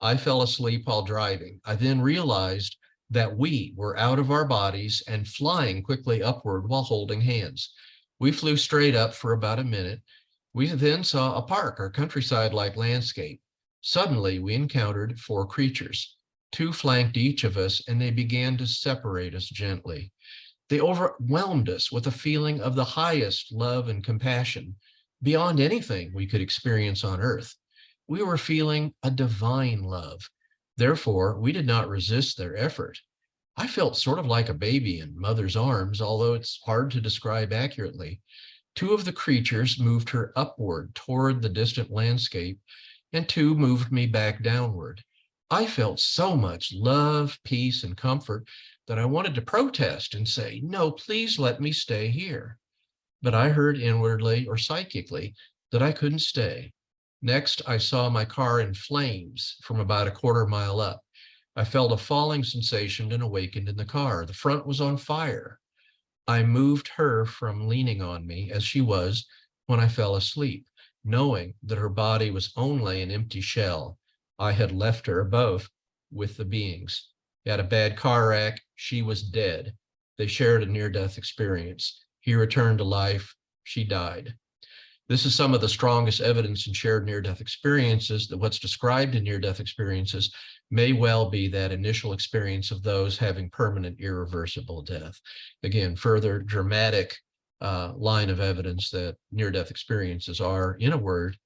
I fell asleep while driving. I then realized that we were out of our bodies and flying quickly upward while holding hands. We flew straight up for about a minute. We then saw a park or countryside-like landscape. Suddenly, we encountered 4 creatures. 2 flanked each of us, and they began to separate us gently. They overwhelmed us with a feeling of the highest love and compassion, beyond anything we could experience on earth. We were feeling a divine love. Therefore, we did not resist their effort. I felt sort of like a baby in mother's arms, although it's hard to describe accurately. 2 of the creatures moved her upward toward the distant landscape, and 2 moved me back downward. I felt so much love, peace, and comfort that I wanted to protest and say, no, please let me stay here. But I heard inwardly or psychically that I couldn't stay. Next, I saw my car in flames from about a quarter mile up. I felt a falling sensation and awakened in the car. The front was on fire. I moved her from leaning on me as she was when I fell asleep, knowing that her body was only an empty shell. I had left her above with the beings. He had a bad car wreck. She was dead. They shared a near-death experience. He returned to life. She died. This is some of the strongest evidence in shared near-death experiences that what's described in near-death experiences may well be that initial experience of those having permanent irreversible death. Again, further dramatic line of evidence that near-death experiences are, in a word,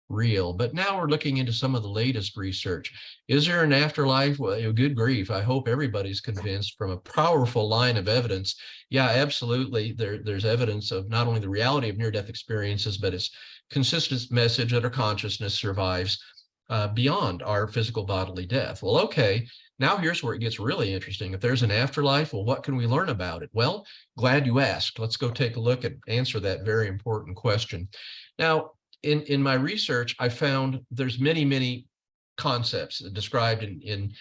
real. But now we're looking into some of the latest research. Is there an afterlife? Well, good grief. I hope everybody's convinced from a powerful line of evidence. Yeah, absolutely. There's evidence of not only the reality of near-death experiences, but its consistent message that our consciousness survives beyond our physical bodily death. Well, okay, now here's where it gets really interesting. If there's an afterlife, well, what can we learn about it? Well, glad you asked. Let's go take a look and answer that very important question. Now, in my research, I found there's many concepts described in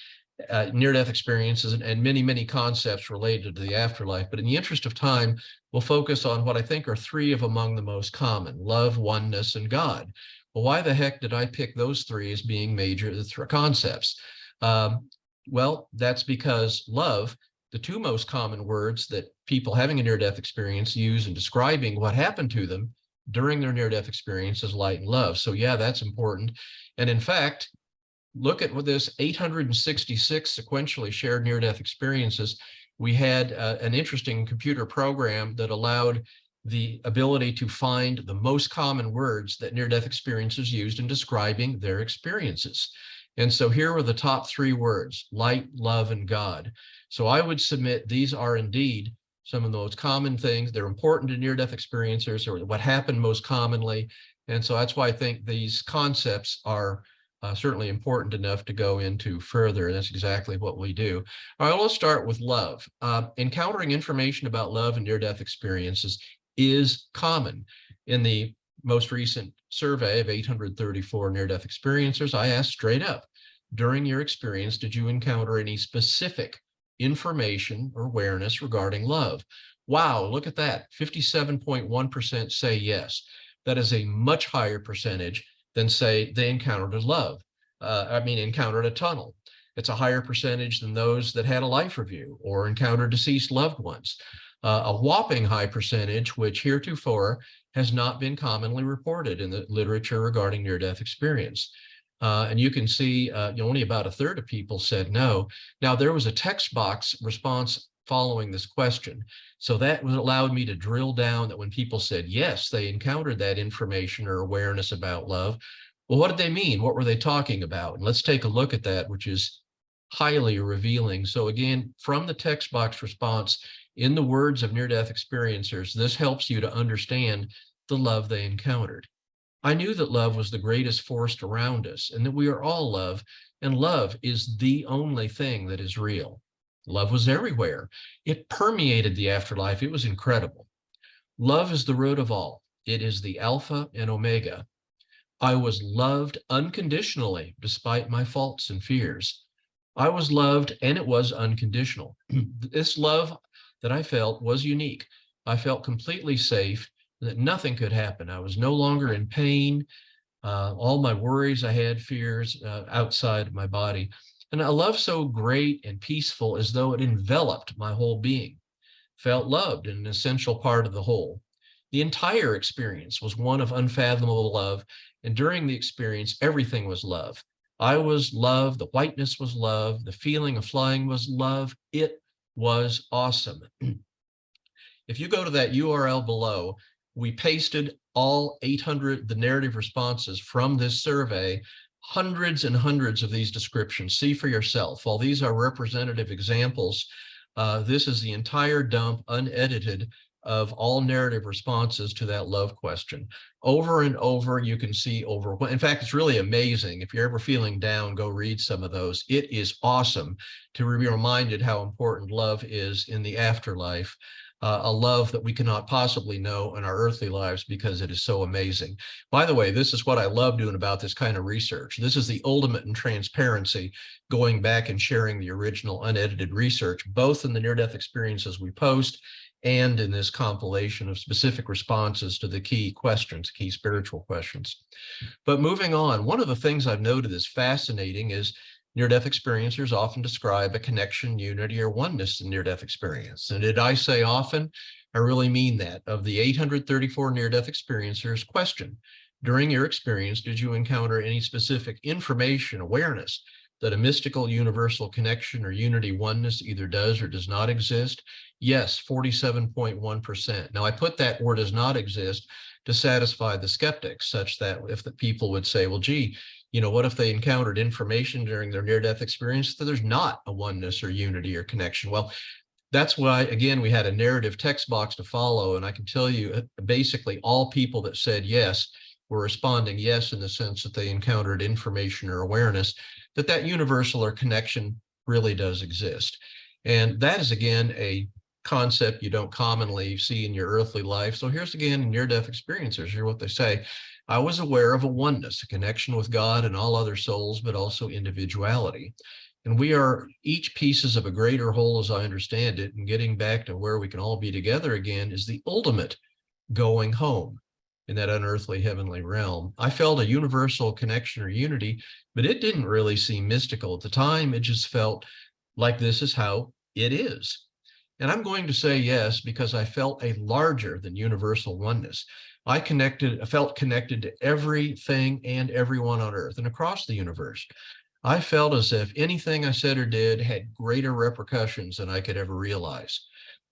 near-death experiences and many concepts related to the afterlife. But in the interest of time, we'll focus on what I think are 3 of among the most common: love, oneness, and God. Well, why the heck did I pick those 3 as being major concepts? Well, that's because love, the 2 most common words that people having a near-death experience use in describing what happened to them during their near-death experience is light and love. So yeah, that's important. And in fact, look at what this 866 sequentially shared near-death experiences. We had an interesting computer program that allowed the ability to find the most common words that near-death experiencers used in describing their experiences. And so here were the top 3 words: light, love, and God. So I would submit these are indeed some of those common things. They're important to near-death experiencers, or what happened most commonly. And so that's why I think these concepts are certainly important enough to go into further. And that's exactly what we do. All right, let's start with love. Encountering information about love and near-death experiences is common. In the most recent survey of 834 near-death experiencers, I asked straight up, during your experience, did you encounter any specific information or awareness regarding love? Wow, look at that. 57.1% say yes. That is a much higher percentage than say they encountered a love. Encountered a tunnel. It's a higher percentage than those that had a life review or encountered deceased loved ones. A whopping high percentage, which heretofore has not been commonly reported in the literature regarding near-death experience. And you can see only about a third of people said no. Now, there was a text box response following this question. So that allowed me to drill down that when people said yes, they encountered that information or awareness about love. Well, what did they mean? What were they talking about? And let's take a look at that, which is highly revealing. So again, from the text box response, in the words of near-death experiencers, this helps you to understand the love they encountered. I knew that love was the greatest force around us and that we are all love, and love is the only thing that is real. Love was everywhere. It permeated the afterlife. It was incredible. Love is the root of all. It is the Alpha and Omega. I was loved unconditionally despite my faults and fears. I was loved, and it was unconditional. This love that I felt was unique. I felt completely safe, that nothing could happen. I was no longer in pain. All my worries, I had fears outside of my body. And a love so great and peaceful as though it enveloped my whole being. Felt loved and an essential part of the whole. The entire experience was one of unfathomable love. And during the experience, everything was love. I was love. The whiteness was love. The feeling of flying was love. It was awesome. If you go to that URL below, we pasted all 800, the narrative responses from this survey, hundreds and hundreds of these descriptions. See for yourself. While these are representative examples, this is the entire dump, unedited, of all narrative responses to that love question. Over and over, you can see over. In fact, it's really amazing. If you're ever feeling down, go read some of those. It is awesome to be reminded how important love is in the afterlife. A love that we cannot possibly know in our earthly lives because it is so amazing. By the way, this is what I love doing about this kind of research. This is the ultimate in transparency, going back and sharing the original unedited research, both in the near-death experiences we post and in this compilation of specific responses to the key questions, key spiritual questions. But moving on, one of the things I've noted is fascinating is near-death experiencers often describe a connection, unity, or oneness in near-death experience. And did I say often? I really mean that. Of the 834 near-death experiencers, question, during your experience, did you encounter any specific information, awareness, that a mystical universal connection or unity oneness either does or does not exist? Yes, 47.1%. Now, I put that or does not exist to satisfy the skeptics, such that if the people would say, well, gee, what if they encountered information during their near-death experience that there's not a oneness or unity or connection? Well, that's why, again, we had a narrative text box to follow. And I can tell you, basically, all people that said yes were responding yes in the sense that they encountered information or awareness that universal or connection really does exist. And that is, again, a concept you don't commonly see in your earthly life. So here's, again, near-death experiencers. Here's what they say. I was aware of a oneness, a connection with God and all other souls, but also individuality. And we are each pieces of a greater whole, as I understand it, and getting back to where we can all be together again is the ultimate going home in that unearthly heavenly realm. I felt a universal connection or unity, but it didn't really seem mystical at the time. It just felt like this is how it is. And I'm going to say yes, because I felt a larger than universal oneness. I felt connected to everything and everyone on earth and across the universe. I felt as if anything I said or did had greater repercussions than I could ever realize.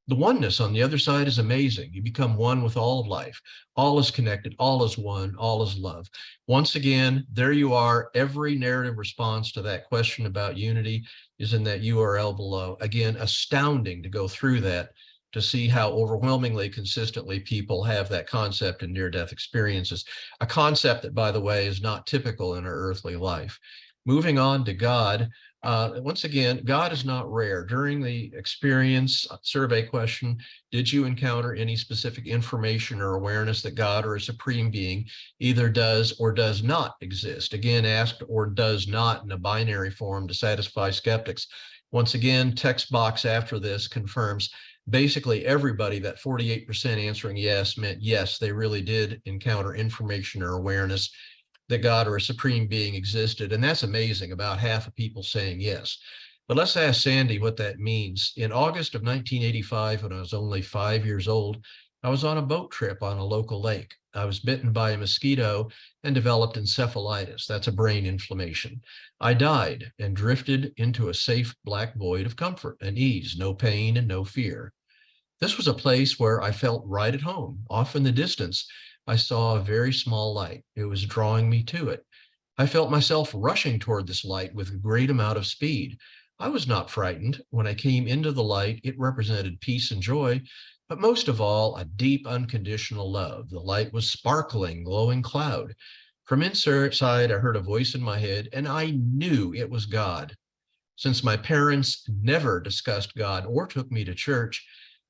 The oneness on the other side is amazing. You become one with all of life. All is connected, all is one, all is love. Once again, there you are. Every narrative response to that question about unity is in that URL below. Again, astounding to go through that, to see how overwhelmingly consistently people have that concept in near-death experiences, a concept that, by the way, is not typical in our earthly life. Moving on to God, once again, God is not rare. During the experience survey question, did you encounter any specific information or awareness that God or a supreme being either does or does not exist? Again, asked or does not in a binary form to satisfy skeptics. Once again, text box after this confirms basically everybody, that 48% answering yes meant yes, they really did encounter information or awareness that God or a supreme being existed. And that's amazing, about half of people saying yes. But let's ask Sandy what that means. In August of 1985, when I was only 5 years old, I was on a boat trip on a local lake. I was bitten by a mosquito and developed encephalitis. That's a brain inflammation. I died and drifted into a safe black void of comfort and ease, no pain and no fear. This was a place where I felt right at home. Off in the distance, I saw a very small light. It was drawing me to it. I felt myself rushing toward this light with a great amount of speed. I was not frightened. When I came into the light, it represented peace and joy, but most of all, a deep, unconditional love. The light was sparkling, glowing cloud. From inside, I heard a voice in my head, and I knew it was God. Since my parents never discussed God or took me to church,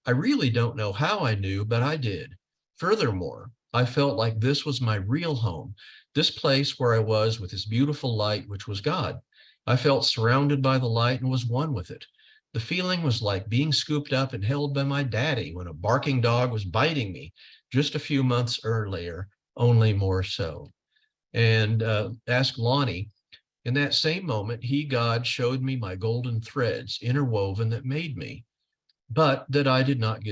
I really don't know how I knew, but I did. Furthermore, I felt like this was my real home, this place where I was with this beautiful light, which was God. I felt surrounded by the light and was one with it. The feeling was like being scooped up and held by my daddy when a barking dog was biting me just a few months earlier, only more so. And ask Lonnie, in that same moment, God, showed me my golden threads interwoven that made me, but that I did not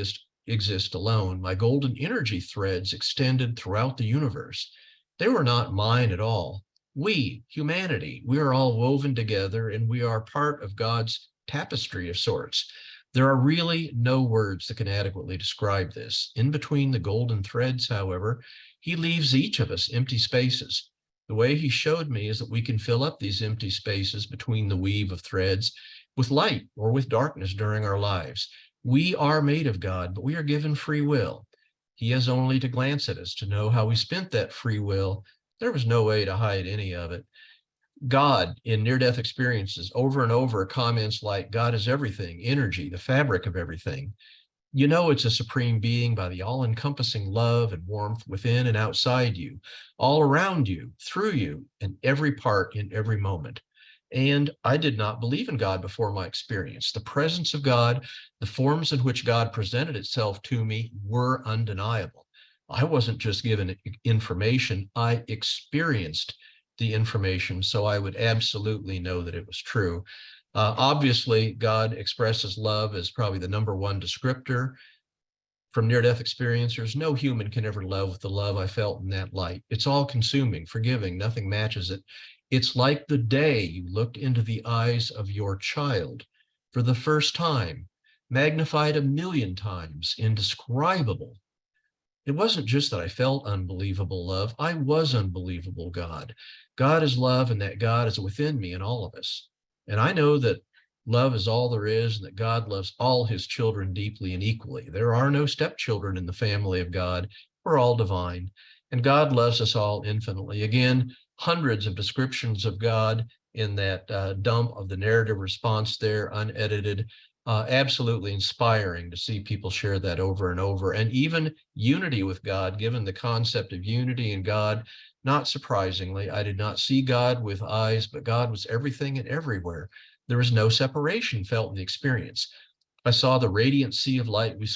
exist alone. My golden energy threads extended throughout the universe. They were not mine at all. We, humanity, we are all woven together, and we are part of God's tapestry of sorts. There are really no words that can adequately describe this. In between the golden threads, however, he leaves each of us empty spaces. The way he showed me is that we can fill up these empty spaces between the weave of threads with light or with darkness during our lives. We are made of God, but we are given free will. He has only to glance at us to know how we spent that free will. There was no way to hide any of it. God, in near-death experiences, over and over, comments like, God is everything, energy, the fabric of everything. You know it's a supreme being by the all-encompassing love and warmth within and outside you, all around you, through you, and every part in every moment. And I did not believe in God before my experience. The presence of God, the forms in which God presented itself to me were undeniable. I wasn't just given information, I experienced the information, so I would absolutely know that it was true. Obviously, God expresses love as probably the number one descriptor. From near-death experiencers, no human can ever love with the love I felt in that light. It's all-consuming, forgiving, nothing matches it. It's like the day you looked into the eyes of your child for the first time, magnified 1,000,000 times, indescribable. It wasn't just that I felt unbelievable love, I was unbelievable God. God is love, and that God is within me and all of us. And I know that love is all there is, and that God loves all his children deeply and equally. There are no stepchildren in the family of God. We're all divine, and God loves us all infinitely. Again, hundreds of descriptions of God in that dump of the narrative response there, unedited. Absolutely inspiring to see people share that over and over. And even unity with God, given the concept of unity in God, not surprisingly, I did not see God with eyes, but God was everything and everywhere. There was no separation felt in the experience. I saw the radiant sea of light we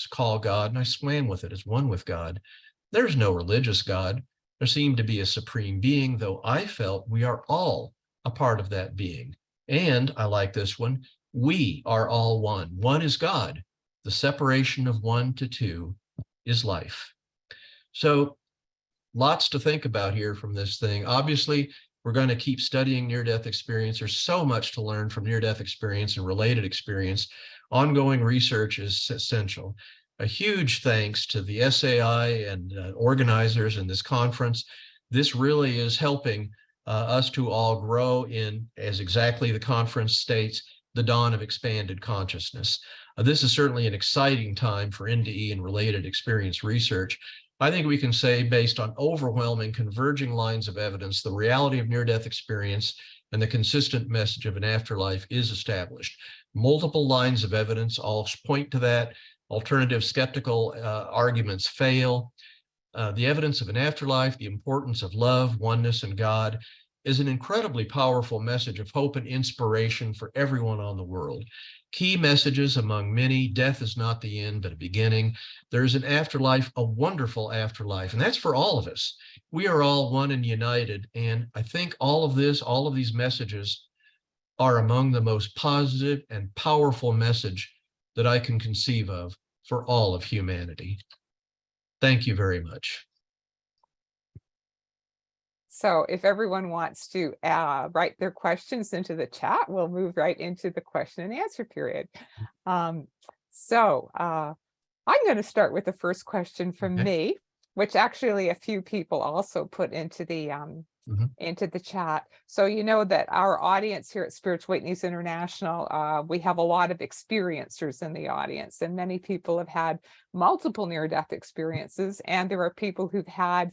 call God, and I swam with it as one with God. There's no religious God. There seemed to be a supreme being, though I felt we are all a part of that being. And I like this one, we are all one. One is God. The separation of one to two is life. So lots to think about here from this thing. Obviously, We're going to keep studying near-death experience. There's so much to learn from near-death experience and related experience. Ongoing research is essential. A huge thanks to the SAI and organizers in this conference. This really is helping us to all grow in, as exactly the conference states, the dawn of expanded consciousness. This is certainly an exciting time for NDE and related experience research. I think we can say, based on overwhelming converging lines of evidence, the reality of near-death experience and the consistent message of an afterlife is established. Multiple lines of evidence all point to that. Alternative skeptical arguments fail. The evidence of an afterlife, the importance of love, oneness, and God is an incredibly powerful message of hope and inspiration for everyone on the world. Key messages among many: death is not the end, but a beginning. There's an afterlife, a wonderful afterlife, and that's for all of us. We are all one and united, and I think all of these messages are among the most positive and powerful message that I can conceive of for all of humanity. Thank you very much. So if everyone wants to write their questions into the chat, we'll move right into the question and answer period. I'm going to start with the first question from me, which actually a few people also put into the chat. So you know that our audience here at Spiritual Awakenings International, we have a lot of experiencers in the audience, and many people have had multiple near-death experiences, and there are people who've had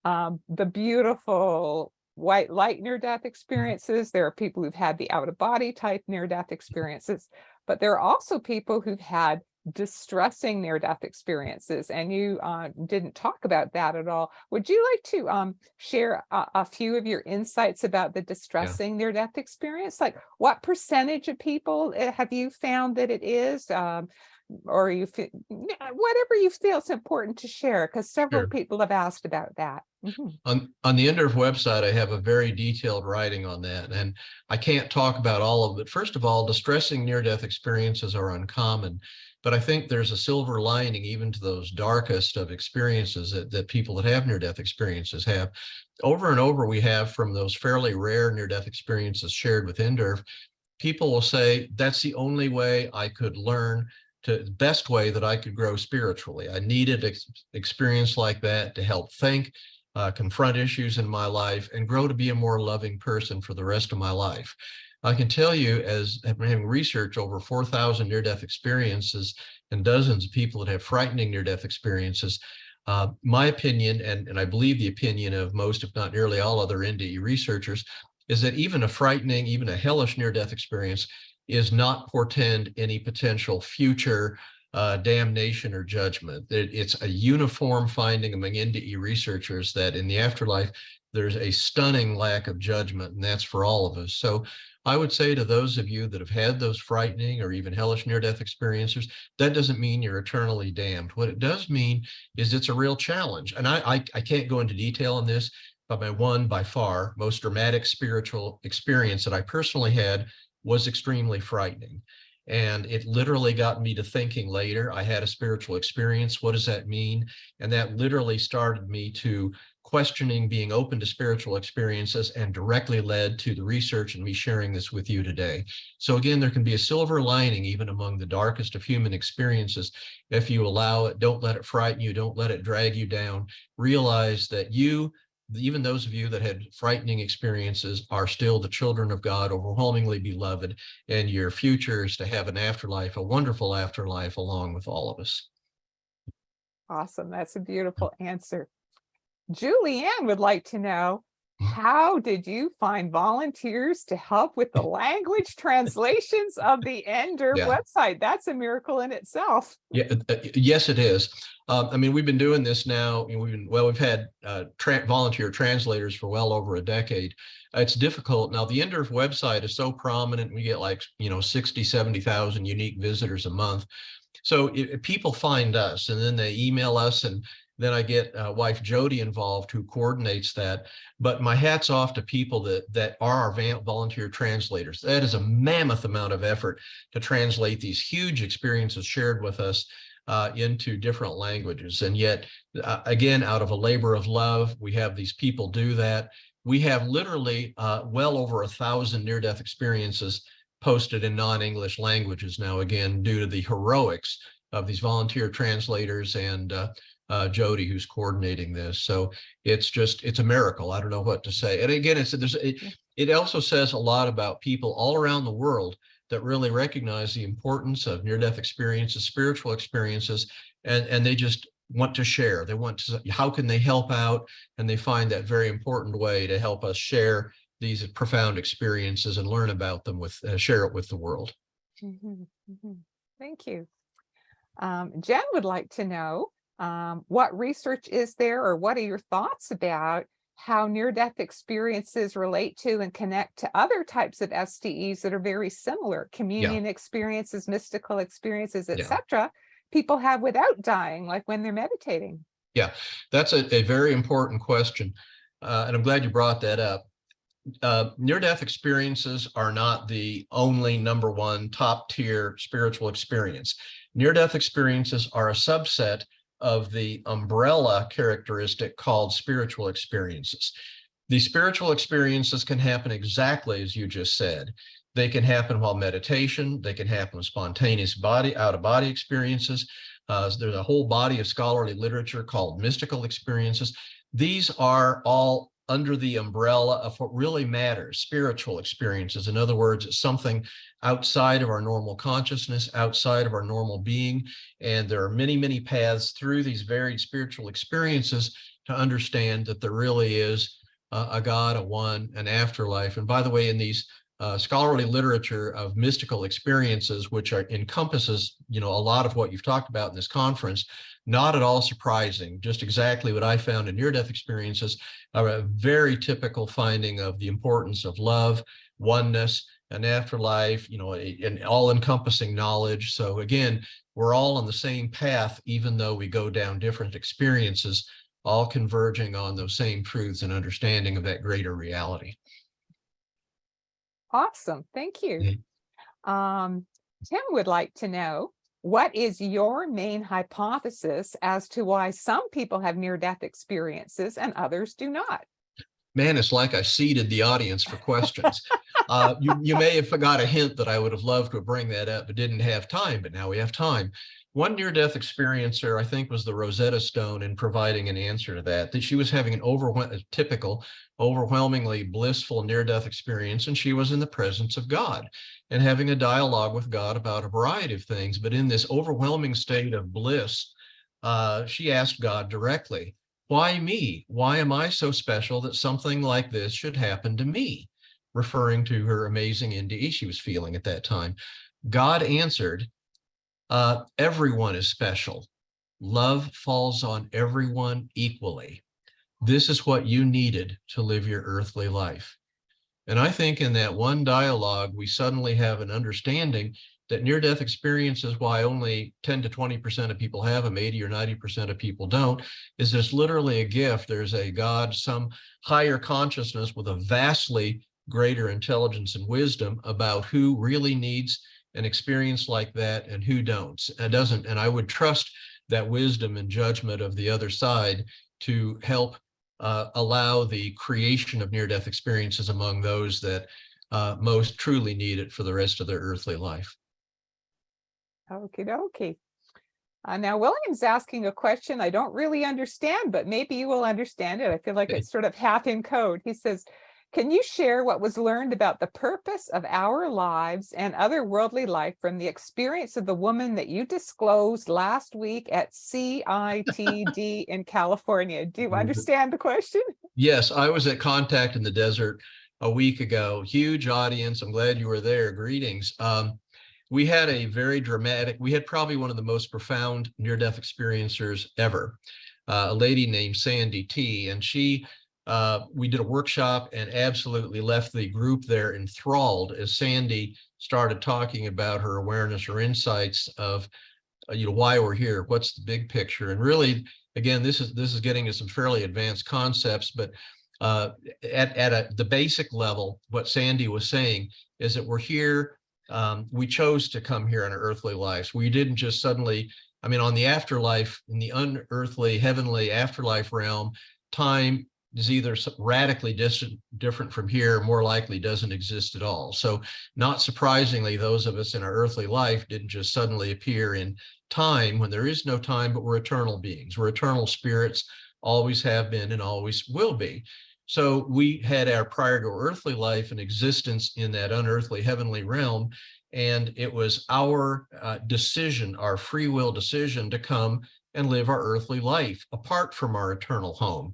the beautiful white light near-death experiences. There are people who've had the out-of-body type near-death experiences, but there are also people who've had distressing near-death experiences, and you didn't talk about that at all. Would you like to share a few of your insights about the distressing near-death experience? Like, what percentage of people have you found that it is? Or you feel, whatever you feel it's important to share, because several people have asked about that. On the NDERF website, I have a very detailed writing on that, and I can't talk about all of it. First of all, distressing near-death experiences are uncommon, but I think there's a silver lining even to those darkest of experiences that people that have near-death experiences have. Over and over, we have, from those fairly rare near-death experiences shared with NDERF, people will say, that's the only way I could learn, the best way that I could grow spiritually. I needed experience like that to help think, confront issues in my life, and grow to be a more loving person for the rest of my life. I can tell you, as having researched over 4,000 near-death experiences and dozens of people that have frightening near-death experiences, my opinion, and I believe the opinion of most, if not nearly all other NDE researchers, is that even a frightening, even a hellish near-death experience is not portend any potential future damnation or judgment. It's a uniform finding among NDE researchers that in the afterlife, there's a stunning lack of judgment, and that's for all of us. So I would say to those of you that have had those frightening or even hellish near-death experiences, that doesn't mean you're eternally damned. What it does mean is it's a real challenge. And I can't go into detail on this, but my one, by far, most dramatic spiritual experience that I personally had was extremely frightening. And it literally got me to thinking later. I had a spiritual experience. What does that mean? And that literally started me to questioning, being open to spiritual experiences, and directly led to the research and me sharing this with you today. So again, there can be a silver lining even among the darkest of human experiences if you allow it. Don't let it frighten you. Don't let it drag you down. Realize that you, even those of you that had frightening experiences, are still the children of God, overwhelmingly beloved, and your future is to have an afterlife, a wonderful afterlife, along with all of us. Awesome. That's a beautiful answer. Julianne would like to know, how did you find volunteers to help with the language translations of the NDERF website? That's a miracle in itself. Yes, it is. I mean, we've been doing this now. We've had volunteer translators for well over a decade. It's difficult. Now, the NDERF website is so prominent. We get 60, 70,000 unique visitors a month. So if people find us and then they email us, and then I get wife Jody involved, who coordinates that. But my hat's off to people that are our volunteer translators. That is a mammoth amount of effort to translate these huge experiences shared with us into different languages. And yet, again, out of a labor of love, we have these people do that. we have literally well over 1,000 near-death experiences posted in non-English languages now, again, due to the heroics of these volunteer translators and Jody, who's coordinating this. So it's a miracle. I don't know what to say. And again, it also says a lot about people all around the world that really recognize the importance of near-death experiences, spiritual experiences, and they just want to share. They want to, how can they help out? And they find that very important way to help us share these profound experiences and learn about them share it with the world. Thank you. Jen would like to know, what research is there, or what are your thoughts about how near-death experiences relate to and connect to other types of SDEs that are very similar, communion experiences, mystical experiences, etc. people have without dying, like when they're meditating? Yeah, that's a very important question. And I'm glad you brought that up. Near-death experiences are not the only number one top tier spiritual experience. Near-death experiences are a subset of the umbrella characteristic called spiritual experiences. The spiritual experiences can happen exactly as you just said. They can happen while meditation. They can happen with spontaneous out-of-body experiences. There's a whole body of scholarly literature called mystical experiences. These are all under the umbrella of what really matters, spiritual experiences. In other words, it's something outside of our normal consciousness, outside of our normal being. And there are many, many paths through these varied spiritual experiences to understand that there really is a God, a one, an afterlife. And by the way, in these scholarly literature of mystical experiences, which encompasses, a lot of what you've talked about in this conference, not at all surprising, just exactly what I found in near-death experiences, are a very typical finding of the importance of love, oneness, an afterlife, an all-encompassing knowledge. So again, we're all on the same path, even though we go down different experiences, all converging on those same truths and understanding of that greater reality. Awesome, thank you. Tim would like to know, what is your main hypothesis as to why some people have near-death experiences and others do not? Man, it's like I seeded the audience for questions. You may have got a hint that I would have loved to bring that up, but didn't have time, but now we have time. One near-death experiencer, I think, was the Rosetta Stone in providing an answer to that she was having an typical, overwhelmingly blissful near-death experience, and she was in the presence of God and having a dialogue with God about a variety of things. But in this overwhelming state of bliss, she asked God directly, why me? Why am I so special that something like this should happen to me? Referring to her amazing NDE she was feeling at that time. God answered, everyone is special. Love falls on everyone equally. This is what you needed to live your earthly life. And I think in that one dialogue, we suddenly have an understanding that near-death experiences, why only 10 to 20% of people have them, 80 or 90% of people don't, is there's literally a gift. There's a God, some higher consciousness with a vastly greater intelligence and wisdom about who really needs an experience like that and who doesn't. And I would trust that wisdom and judgment of the other side to help allow the creation of near-death experiences among those that most truly need it for the rest of their earthly life. Okie dokie. Now, William's asking a question I don't really understand, but maybe you will understand it. I feel like it's sort of half in code. He says, can you share what was learned about the purpose of our lives and otherworldly life from the experience of the woman that you disclosed last week at CITD in California? Do you understand the question? Yes, I was at Contact in the Desert a week ago. Huge audience. I'm glad you were there. Greetings. We had a very dramatic, we had probably one of the most profound near-death experiencers ever, a lady named Sandy T. And we did a workshop and absolutely left the group there enthralled as Sandy started talking about her awareness, her insights of, why we're here, what's the big picture. And really, again, this is getting to some fairly advanced concepts, but at the basic level, what Sandy was saying is that we're here. We chose to come here in our earthly lives. We didn't just suddenly, on the afterlife, in the unearthly, heavenly afterlife realm, time is either radically different from here, more likely doesn't exist at all. So not surprisingly, those of us in our earthly life didn't just suddenly appear in time when there is no time, but we're eternal beings. We're eternal spirits, always have been and always will be. So we had our prior to earthly life an existence in that unearthly heavenly realm. And it was our decision, our free will decision to come and live our earthly life apart from our eternal home.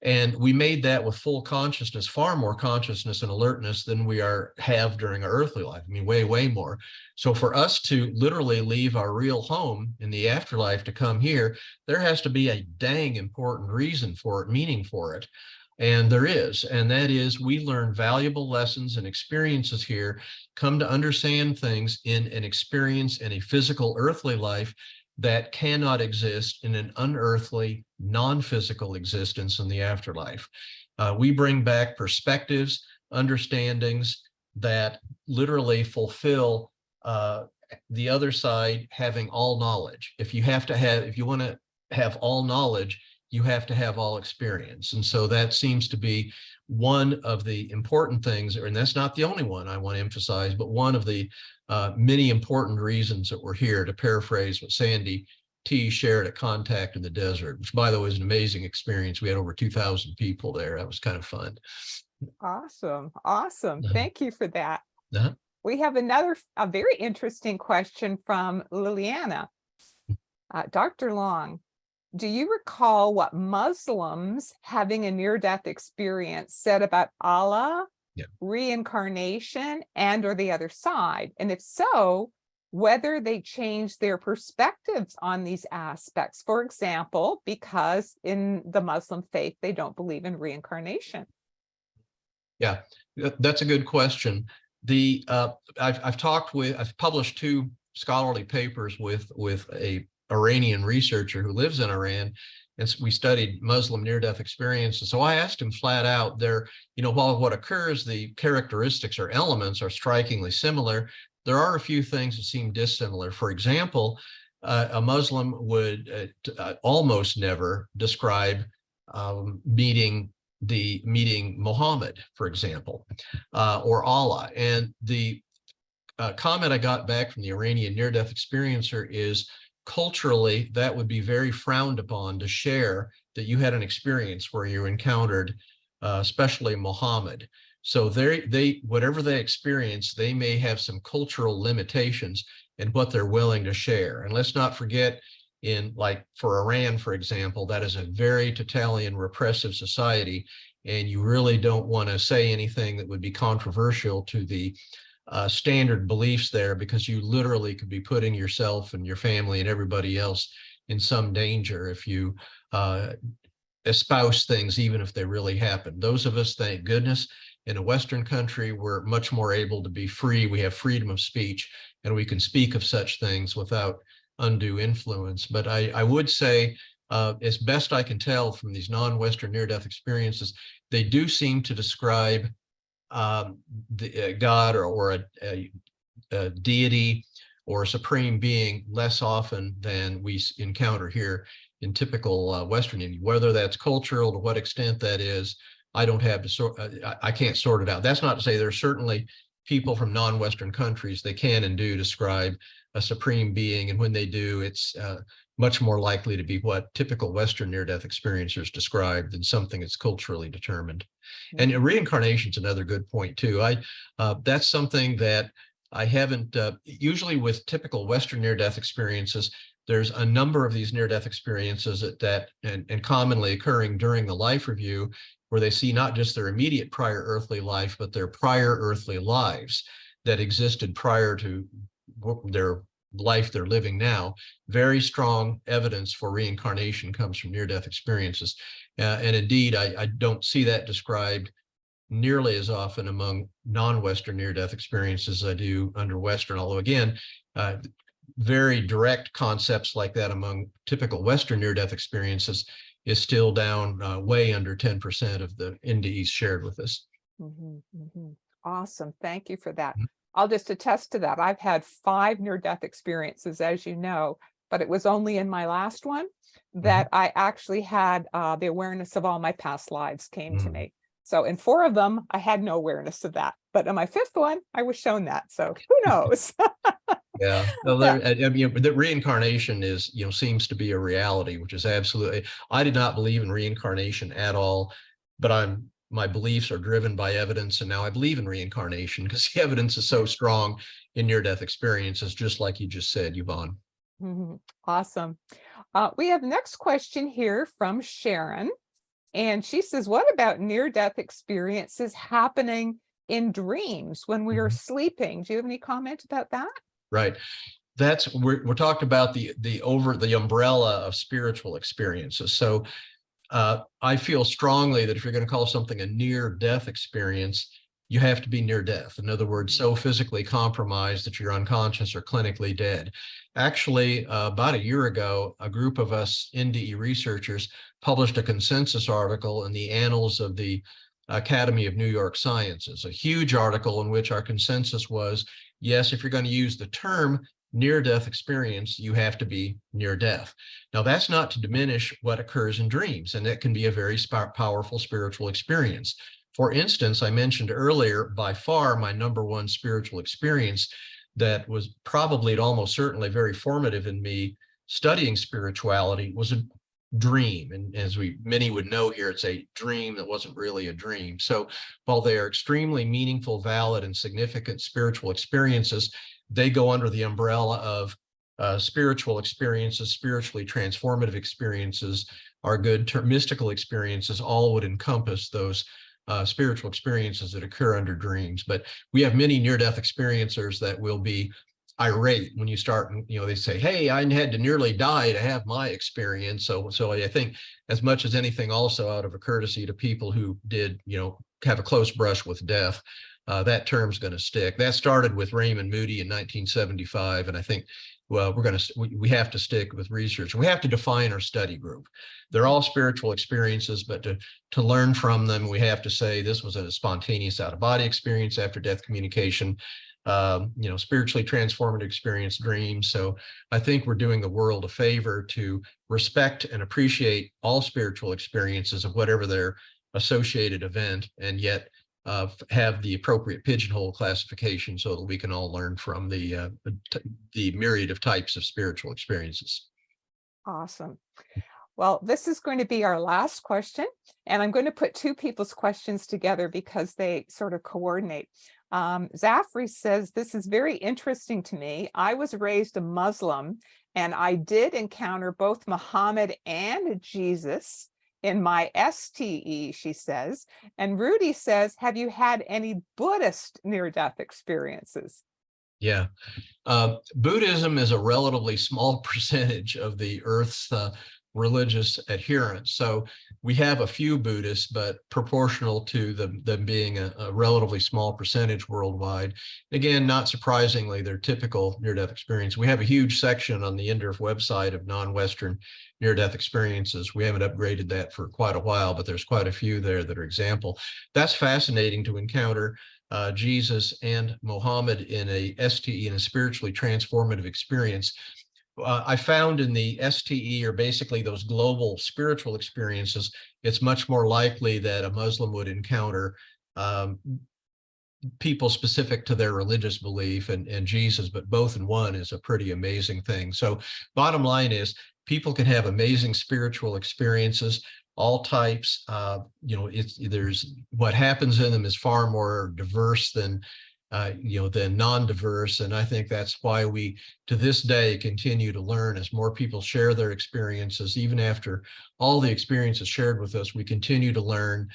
And we made that with full consciousness, far more consciousness and alertness than we have during our earthly life. I mean, way, way more. So for us to literally leave our real home in the afterlife to come here, there has to be a dang important reason for it, meaning for it. And there is, and that is we learn valuable lessons and experiences here, come to understand things in an experience in a physical earthly life that cannot exist in an unearthly, non-physical existence in the afterlife. We bring back perspectives, understandings that literally fulfill the other side having all knowledge. If you want to have all knowledge, you have to have all experience. And so that seems to be one of the important things, and that's not the only one I want to emphasize, but one of the many important reasons that we're here, to paraphrase what Sandy T shared at Contact in the Desert, which by the way is an amazing experience. We had over 2,000 people there. That was kind of fun. Awesome. Awesome. Thank you for that. Uh-huh. We have a very interesting question from Liliana. Dr. Long, do you recall what Muslims having a near-death experience said about Allah, reincarnation, and or the other side? And if so, whether they changed their perspectives on these aspects, for example, because in the Muslim faith, they don't believe in reincarnation. Yeah, that's a good question. I've published 2 scholarly papers with a Iranian researcher who lives in Iran, and we studied Muslim near-death experiences. So I asked him flat out, while what occurs, the characteristics or elements are strikingly similar, there are a few things that seem dissimilar. For example, a Muslim would almost never describe meeting Muhammad, for example, or Allah. And the comment I got back from the Iranian near-death experiencer is, culturally, that would be very frowned upon to share that you had an experience where you encountered, especially Muhammad. So whatever they experience, they may have some cultural limitations in what they're willing to share. And let's not forget, for Iran, for example, that is a very totalitarian, repressive society, and you really don't want to say anything that would be controversial to the standard beliefs there, because you literally could be putting yourself and your family and everybody else in some danger if you espouse things, even if they really happen. Those of us, thank goodness, in a Western country, we're much more able to be free. We have freedom of speech, and we can speak of such things without undue influence. But I would say, as best I can tell from these non-Western near-death experiences, they do seem to describe God or a deity or a supreme being less often than we encounter here in typical Western India. Whether that's cultural, to what extent that is, I don't have to I can't sort it out. That's not to say there's certainly people from non-Western countries, they can and do describe a supreme being, and when they do, it's much more likely to be what typical Western near-death experiencers describe than something that's culturally determined. And reincarnation is another good point too. That's something that I haven't, usually with typical Western near-death experiences, there's a number of these near-death experiences and commonly occurring during the life review, where they see not just their immediate prior earthly life, but their prior earthly lives that existed prior to their life they're living now. Very strong evidence for reincarnation comes from near-death experiences. And indeed, I don't see that described nearly as often among non-Western near-death experiences as I do under Western, although again, very direct concepts like that among typical Western near-death experiences is still down way under 10% of the NDEs shared with us. Awesome. Thank you for that. I'll just attest to that. I've had 5 near-death experiences, as you know. but it was only in my last one that I actually had the awareness of all my past lives came to me. So in 4 of them, I had no awareness of that. But in my 5th one, I was shown that. So who knows? Yeah. Well, Yeah. I mean, the reincarnation is, seems to be a reality, which is absolutely, I did not believe in reincarnation at all, but my beliefs are driven by evidence. And now I believe in reincarnation because the evidence is so strong in near-death experiences, just like you just said, Yvonne. Awesome. We have next question here from Sharon. And she says, what about near-death experiences happening in dreams when we are sleeping? Do you have any comment about that? Right. We're talking about the umbrella of spiritual experiences. So I feel strongly that if you're going to call something a near-death experience, you have to be near death. In other words, so physically compromised that you're unconscious or clinically dead. Actually, about a year ago, a group of us NDE researchers published a consensus article in the Annals of the Academy of New York Sciences, a huge article in which our consensus was, yes, if you're going to use the term near-death experience, you have to be near death. Now, that's not to diminish what occurs in dreams, and that can be a very powerful spiritual experience. For instance, I mentioned earlier, by far my number one spiritual experience that was probably and almost certainly very formative in me studying spirituality was a dream. And as many would know here, it's a dream that wasn't really a dream. So while they are extremely meaningful, valid, and significant spiritual experiences, they go under the umbrella of spiritual experiences, spiritually transformative experiences, our good mystical experiences, all would encompass those spiritual experiences that occur under dreams. But we have many near-death experiencers that will be irate when you start, they say, hey, I had to nearly die to have my experience. So I think as much as anything, also out of a courtesy to people who did, have a close brush with death, that term's going to stick. That started with Raymond Moody in 1975. And I think, well, we have to stick with research. We have to define our study group. They're all spiritual experiences, but to learn from them, we have to say this was a spontaneous out-of-body experience after death communication, spiritually transformative experience, dreams. So I think we're doing the world a favor to respect and appreciate all spiritual experiences of whatever their associated event, and yet have the appropriate pigeonhole classification so that we can all learn from the myriad of types of spiritual experiences. Awesome. Well, this is going to be our last question, and I'm going to put 2 people's questions together because they sort of coordinate. Zafri says, this is very interesting to me. I was raised a Muslim, and I did encounter both Muhammad and Jesus in my STE, she says. And Rudy says, have you had any Buddhist near-death experiences? Yeah. Buddhism is a relatively small percentage of the Earth's religious adherents. So we have a few Buddhists, but proportional to them being a relatively small percentage worldwide. Again, not surprisingly, their typical near-death experience. We have a huge section on the NDERF website of non-Western near-death experiences. We haven't upgraded that for quite a while, but there's quite a few there that are example. That's fascinating to encounter Jesus and Muhammad in a STE, in a spiritually transformative experience. I found in the STE, or basically those global spiritual experiences, it's much more likely that a Muslim would encounter people specific to their religious belief and Jesus, but both in one is a pretty amazing thing. So bottom line is, people can have amazing spiritual experiences, all types. There's what happens in them is far more diverse than non-diverse. And I think that's why we, to this day, continue to learn as more people share their experiences. Even after all the experiences shared with us, we continue to learn.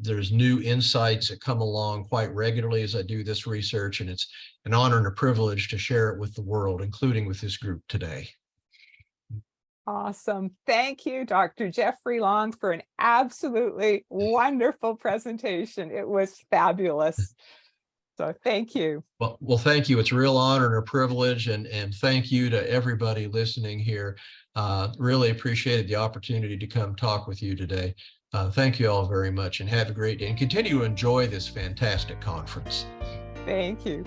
There's new insights that come along quite regularly as I do this research, and it's an honor and a privilege to share it with the world, including with this group today. Awesome. Thank you, Dr. Jeffrey Long, for an absolutely wonderful presentation. It was fabulous. So thank you. Well, thank you. It's a real honor and a privilege, and thank you to everybody listening here. Really appreciated the opportunity to come talk with you today. Thank you all very much, and have a great day, and continue to enjoy this fantastic conference. Thank you.